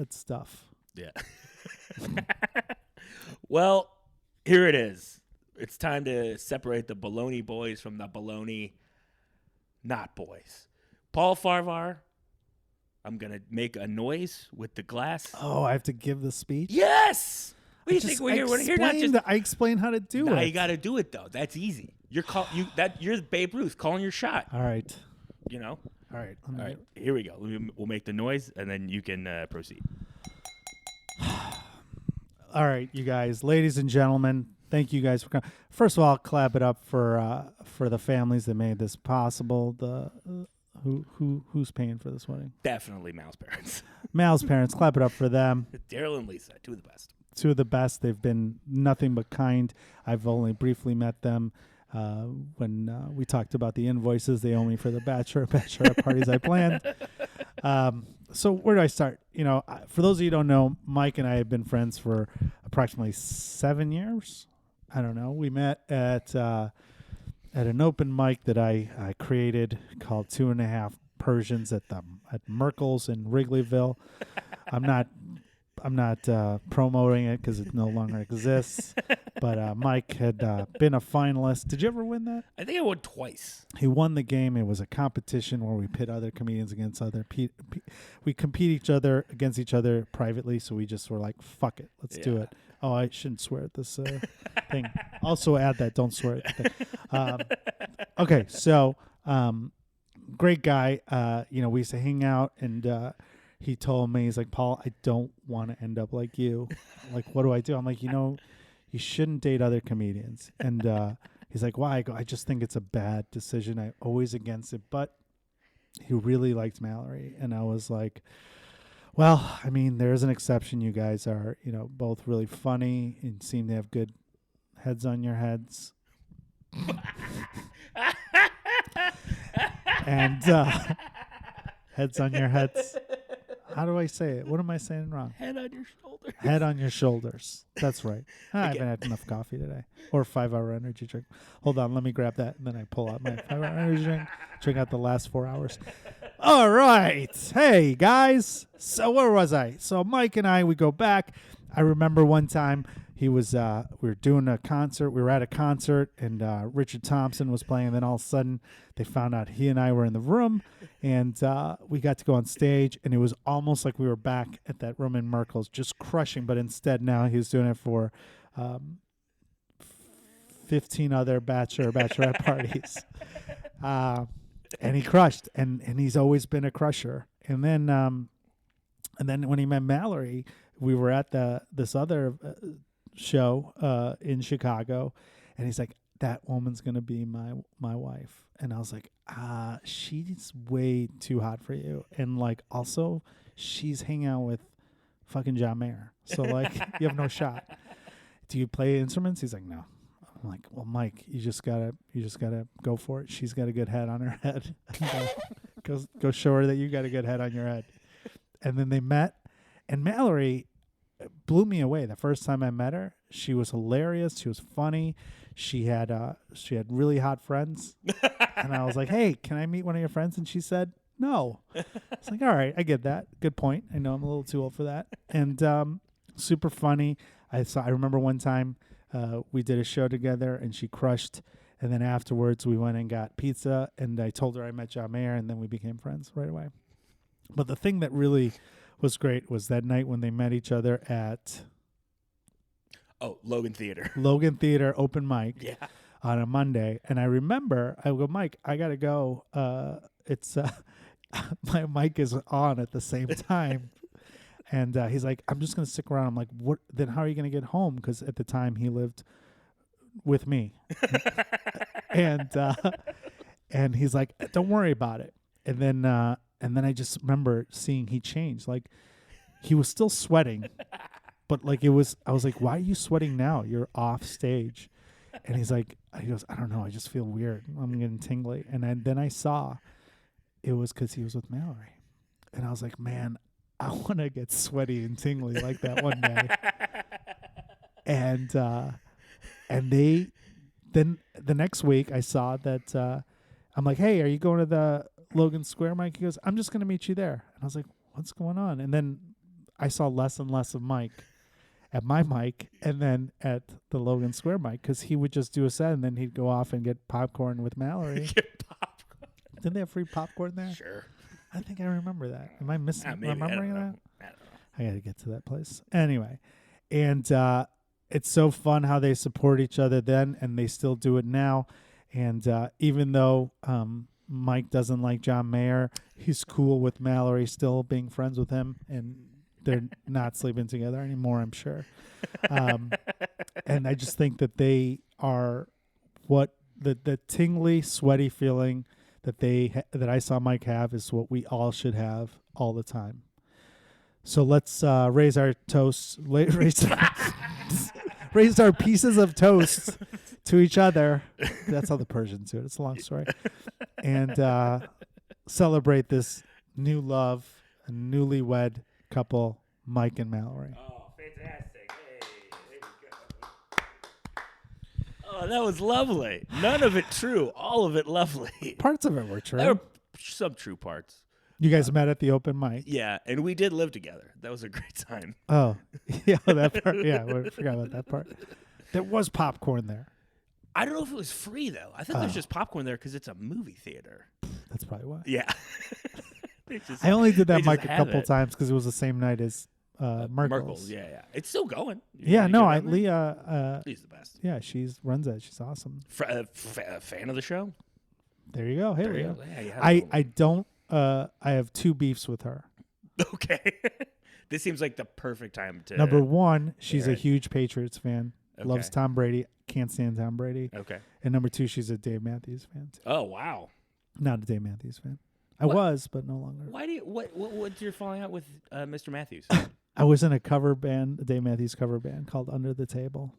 stuff. Yeah. Well, here it is. It's time to separate the Bologna boys from the Bologna not boys. Paul Farahvar, I'm going to make a noise with the glass. Oh, I have to give the speech? Yes! What do you think we're here? I explained how to do it. Now you got to do it, though. That's easy. You're Babe Ruth calling your shot. All right. You know? All right. All right. Here we go. We'll make the noise, and then you can proceed. All right, you guys, ladies and gentlemen, thank you guys for coming. First of all, clap it up for the families that made this possible. Who's paying for this wedding? Definitely Mal's parents. Mal's parents. Clap it up for them. Daryl and Lisa, two of the best. Two of the best. They've been nothing but kind. I've only briefly met them when we talked about the invoices they owe me for the bachelorette parties I planned. So where do I start? You know, for those of you who don't know, Mike and I have been friends for approximately 7 years. I don't know. We met at an open mic that I created called 2.5 Persians at Merkel's in Wrigleyville. I'm not promoting it because it no longer exists. But Mike had been a finalist. Did you ever win that? I think I won twice. He won the game. It was a competition where we pit other comedians against other. We compete against each other privately. So we just were like, "Fuck it, let's do it." Oh, I shouldn't swear at this thing. Also add that. Don't swear at the thing. Okay, so great guy. We used to hang out, and he told me, he's like, "Paul, I don't want to end up like you. Like, what do I do?" I'm like, you shouldn't date other comedians. And he's like, "Why?" I go, "I just think it's a bad decision. I'm always against it." But he really liked Mallory. And I was like, well, I mean, there's an exception. You guys are, both really funny and seem to have good heads on your heads. And heads on your heads. How do I say it? What am I saying wrong? Head on your shoulders. Head on your shoulders. That's right. I haven't had enough coffee today. Or 5-hour energy drink. Hold on, let me grab that. And then I pull out my 5-hour energy drink out the last 4 hours. All right. Hey, guys. So where was I? So Mike and I, we go back. I remember one time we were doing a concert. We were at a concert, and Richard Thompson was playing. And then all of a sudden, they found out he and I were in the room, and we got to go on stage. And it was almost like we were back at that room in Merkel's, just crushing. But instead, now he was doing it for 15 other bachelorette parties, and he crushed. And he's always been a crusher. And then when he met Mallory, we were at this other show in Chicago, and he's like, "That woman's gonna be my wife." And I was like, she's way too hot for you, and like also she's hanging out with fucking John Mayer, so like you have no shot. Do you play instruments? He's like, "No." I'm like, "Well, Mike, you just gotta go for it. She's got a good head on her head. Go show her that you got a good head on your head." And then they met, and Mallory blew me away. The first time I met her, she was hilarious. She was funny. She had really hot friends. And I was like, "Hey, can I meet one of your friends?" And she said, "No." It's like, all right, I get that. Good point. I know I'm a little too old for that. And super funny. I remember one time we did a show together, and she crushed. And then afterwards, we went and got pizza, and I told her I met John Mayer, and then we became friends right away. But the thing that really was great was that night when they met each other at Logan Theater. Logan Theater open mic. Yeah. on a Monday. And I remember, I go, Mike, I got to go. It's my mic is on at the same time. And he's like, I'm just going to stick around. I'm like, what? Then how are you going to get home? Because at the time he lived with me. And he's like, don't worry about it. And then I just remember seeing he changed. Like, he was still sweating, but like I was like, why are you sweating now? You're off stage. And he goes, I don't know. I just feel weird. I'm getting tingly. And then I saw it was because he was with Mallory. And I was like, man, I want to get sweaty and tingly like that one day. And then the next week I saw that, I'm like, hey, are you going to the Logan Square, Mike? He goes, I'm just going to meet you there. And I was like, what's going on? And then I saw less and less of Mike at my mic and then at the Logan Square mic, because he would just do a set and then he'd go off and get popcorn with Mallory. Get popcorn. Didn't they have free popcorn there? Sure. I think I remember that. Am I remembering that? I don't know. I got to get to that place. Anyway, and it's so fun how they support each other then, and they still do it now. And even though Mike doesn't like John Mayer, he's cool with Mallory still being friends with him, and they're not sleeping together anymore, I'm sure. And I just think that they are what the tingly, sweaty feeling that that I saw Mike have is what we all should have all the time. So let's raise our toasts, raise our pieces of toast to each other. That's how the Persians do it. It's a long story. And celebrate this new love, a newlywed couple, Mike and Mallory. Oh, fantastic. Hey, there we go. Oh, that was lovely. None of it true. All of it lovely. Parts of it were true. There were some true parts. You guys met at the open mic. Yeah, and we did live together. That was a great time. Oh, yeah, that part. Yeah, I forgot about that part. There was popcorn there. I don't know if it was free, though. I think there's just popcorn there because it's a movie theater. That's probably why. Yeah. I only did that mic a couple times because it was the same night as Merkel's. Yeah. It's still going. Yeah, no, Leah. She's the best. Yeah, she runs it. She's awesome. Fan of the show? There you go. Hey, There Leah. you go. I don't. I have two beefs with her. Okay. This seems like the perfect time to. Number one, she's a huge Patriots fan. Okay. Loves Tom Brady. Can't stand Tom Brady. Okay. And number two, she's a Dave Matthews fan too. Oh, wow. Not a Dave Matthews fan. I was, but no longer. Why do you? What's your falling out with Mr. Matthews? I was in a cover band, a Dave Matthews cover band called Under the Table,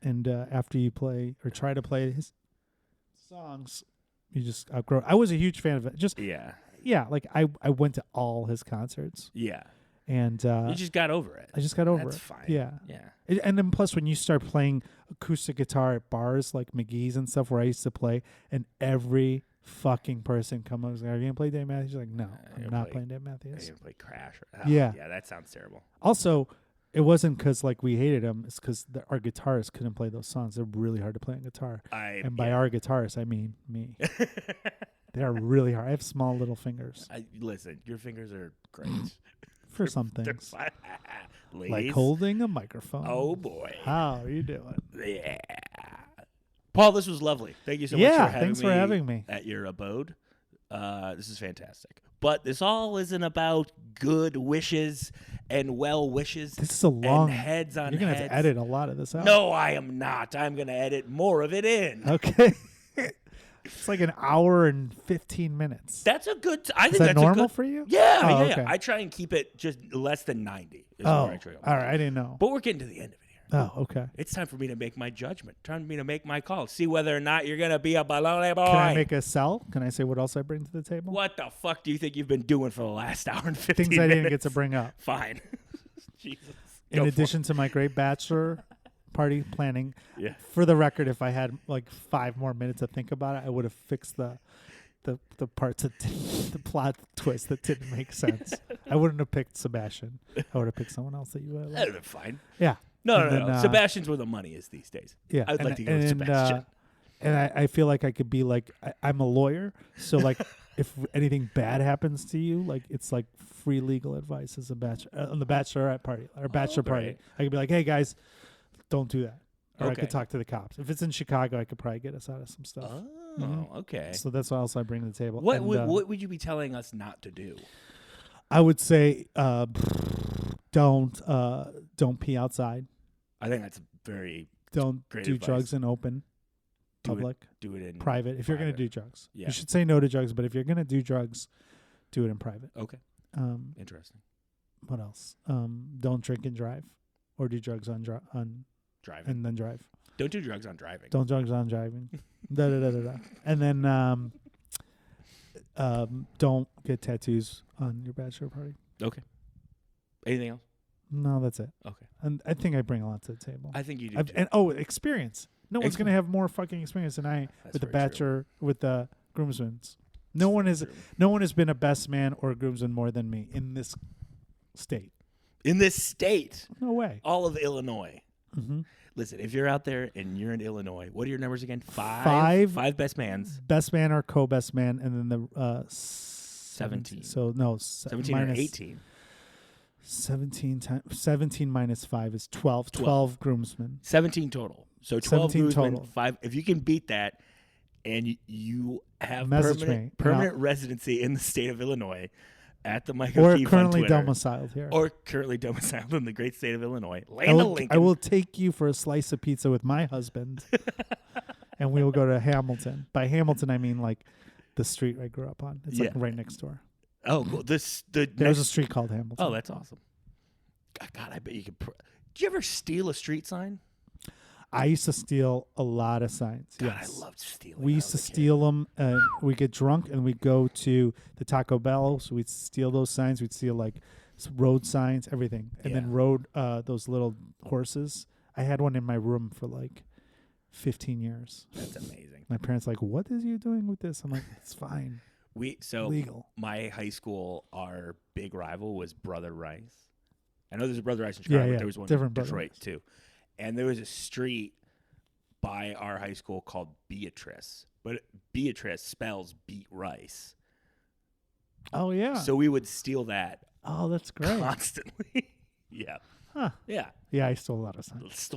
and after you play or try to play his songs, you just outgrow. I was a huge fan of it. Just yeah. Like I went to all his concerts. Yeah. And you just got over it. I just got over it. That's fine. Yeah. Yeah. And then plus when you start playing acoustic guitar at bars like McGee's and stuff where I used to play, and every fucking person comes up and is like, are you going to play Dave Matthews? You're like, no, I'm not playing Dave Matthews. Are you going to play Crash? Yeah. Yeah, that sounds terrible. Also, it wasn't because like we hated him. It's because our guitarist couldn't play those songs. They're really hard to play on guitar. And by our guitarist, I mean me. They are really hard. I have small little fingers. Listen, your fingers are great. For some things. Ladies. Like holding a microphone. Oh, boy. How are you doing? Yeah. Paul, this was lovely. Thank you so much for having me at your abode. This is fantastic. But this all isn't about good wishes and well wishes. This is a long heads on You're going to have to edit a lot of this out. No, I am not. I'm going to edit more of it in. Okay. It's like an hour and 15 minutes. That's a good. I think is that that's normal a good, for you? Yeah, okay. I try and keep it just less than 90. All right. I didn't know. But we're getting to the end of it here. Oh, okay. It's time for me to make my judgment. Time for me to make my call. See whether or not you're gonna be a Bologna Boy. Can I make a sell? Can I say what else I bring to the table? What the fuck do you think you've been doing for the last hour and 15 Things minutes? I didn't get to bring up. Fine. Jesus. In addition to my great bachelor party planning. Yeah. For the record, if I had like 5 more minutes to think about it, I would have fixed the parts that the plot twist that didn't make sense. I wouldn't have picked Sebastian. I would have picked someone else that you would have. That would have been fine. Yeah. No. Sebastian's where the money is these days. Yeah. I'd like to go with Sebastian. And I feel like I could be like, I'm a lawyer. So like if anything bad happens to you, like it's like free legal advice as a bachelor on the bachelorette party or bachelor party. I could be like, hey guys, don't do that. Or I could talk to the cops. If it's in Chicago, I could probably get us out of some stuff. Oh, okay. So that's what else I bring to the table. What would you be telling us not to do? I would say don't pee outside. I think that's very Don't great do advice. drugs in open, public. Do it in private. If you're going to do drugs, Yeah. you should say no to drugs. But if you're going to do drugs, do it in private. Okay. Interesting. What else? Don't drink and drive, or do drugs on Driving. and then drive. Don't do drugs on driving. Don't drugs on driving. da, da, da, da, da. And then don't get tattoos on your bachelor party. Okay. Anything else? No, that's it. Okay. And I think I bring a lot to the table. I think you do. And experience. No one's going to have more fucking experience than I with the bachelor, with the groomsmen. No one has been a best man or a groomsman more than me in this state. In this state? No way. All of Illinois. Mm-hmm. Listen, if you're out there and you're in Illinois, what are your numbers again? Five best mans. Best man or co-best man, and then the 17. So no, 17 or 18. 17 minus 5 is 12. 12 groomsmen. 17 total. So 12 groomsmen, total. 5. If you can beat that, and you have permanent residency in the state of Illinois at the Michael or Keefe currently on Twitter, domiciled here, or currently domiciled in the great state of Illinois, I will take you for a slice of pizza with my husband, and we will go to Hamilton. By Hamilton, I mean like the street I grew up on. It's like right next door. Oh, well, there's a street called Hamilton. Oh, that's awesome. God, I bet you could. Did you ever steal a street sign? I used to steal a lot of signs. God, yes. I loved stealing. We used to steal them. We'd get drunk and we'd go to the Taco Bell. So we'd steal those signs. We'd steal like road signs, everything. And then rode those little horses. I had one in my room for like 15 years. That's amazing. My parents like, what is you doing with this? I'm like, it's fine. Legal. My high school, our big rival was Brother Rice. I know there's a Brother Rice in Chicago, but there was one in Detroit too. And there was a street by our high school called Beatrice. But Beatrice spells beat rice. Oh, yeah. So we would steal that. Oh, that's great. Constantly. Yeah. Huh. Yeah. Yeah, I stole a lot of signs.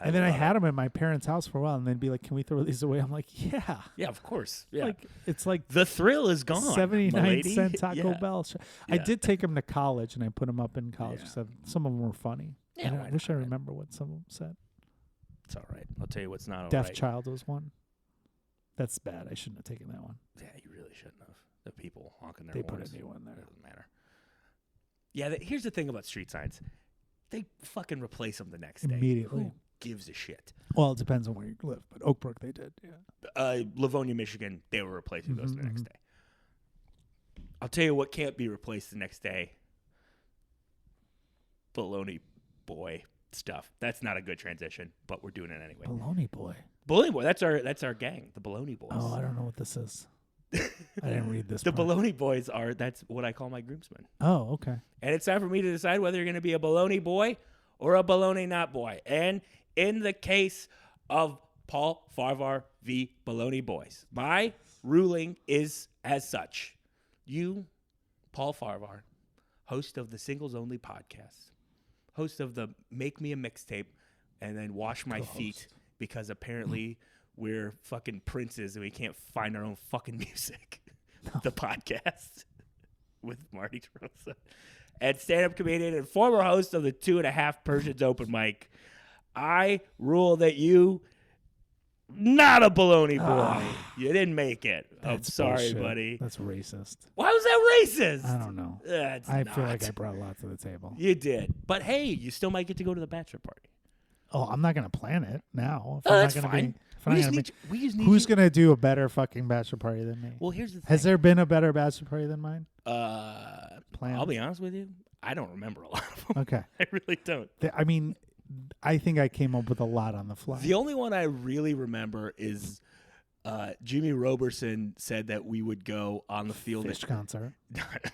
And then I had them at my parents' house for a while, and they'd be like, can we throw these away? I'm like, yeah. Yeah, of course. Yeah. It's like the thrill is gone. 79-cent Taco Bell. I did take them to college, and I put them up in college. Yeah. So some of them were funny. Yeah, I wish I remember what some of them said. It's all right. I'll tell you what's not all Deaf right. Child was one. That's bad. I shouldn't have taken that one. Yeah, you really shouldn't have. The people honking their They horns. put a new one there. It doesn't matter. Yeah, here's the thing about street signs. They fucking replace them the next day. Immediately. Who gives a shit? Well, it depends on where you live, but Oak Brook they did. Yeah. Livonia, Michigan, they were replacing those the next day. I'll tell you what can't be replaced the next day. Bologna Boy stuff. That's not a good transition, but we're doing it anyway. Bologna Boy. Bologna Boy. That's our gang, the Bologna Boys. Oh, I don't know what this is. I didn't read this. The Bologna Boys that's what I call my groomsmen. Oh, okay. And it's time for me to decide whether you're going to be a Bologna Boy or a Bologna not boy. And in the case of Paul Farahvar v. Bologna Boys, my ruling is as such. You, Paul Farahvar, host of the Singles Only podcast, host of the Make Me a Mixtape and then Wash My Feet because apparently we're fucking princes and we can't find our own fucking music. No. The podcast with Marty Trosa. And stand-up comedian and former host of the 2.5 Persians open mic. I rule that you not a Bologna Boy. You didn't make it. I'm sorry, bullshit. Buddy. That's racist. Why was that racist? I don't know. I feel like I brought a lot to the table. You did. But hey, you still might get to go to the bachelor party. Oh, I'm not going to plan it now. That's fine. Who's going to do a better fucking bachelor party than me? Well, here's the thing. Has there been a better bachelor party than mine? I'll be honest with you. I don't remember a lot of them. Okay. I really don't. I think I came up with a lot on the fly. The only one I really remember is Jimmy Roberson said that we would go on the field. Fish concert.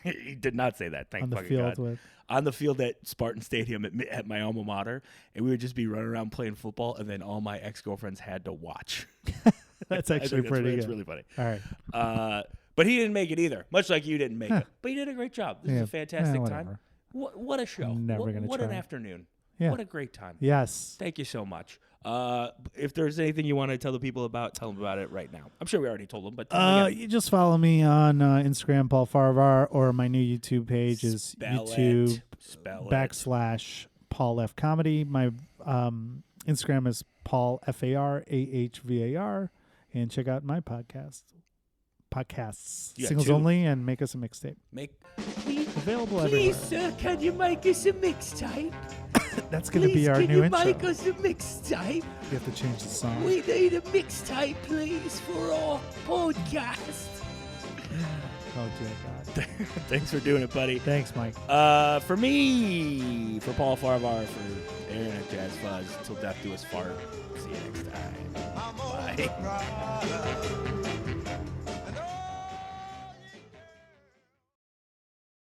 He did not say that. Thank on the fucking field God. On the field at Spartan Stadium at my alma mater, and we would just be running around playing football, and then all my ex-girlfriends had to watch. That's actually pretty good. It's really funny. All right. But he didn't make it either, much like you didn't make it. But you did a great job. This is a fantastic time. What a show. I'm never gonna What try. an afternoon. Yeah. What a great time. Yes. Thank you so much. If there's anything you want to tell the people about, tell them about it right now. I'm sure we already told them, but tell them again. You just follow me on Instagram, Paul Farahvar, or my new YouTube page is Spell YouTube it. / Paul F Comedy. My Instagram is Paul FARAHVAR, and check out my podcasts, Singles two. Only, and Make Us a Mixtape. Available everywhere. Please, sir, can you make us a mixtape? That's going to be our new intro. Make us a mixtape? You have to change the song. We need a mixtape, please, for our podcast. Oh, dear God. Thanks for doing it, buddy. Thanks, Mike. For me, for Paul Farahvar, for Aaron at Jazz Fuzz, till death do us part. See you next time. Bye.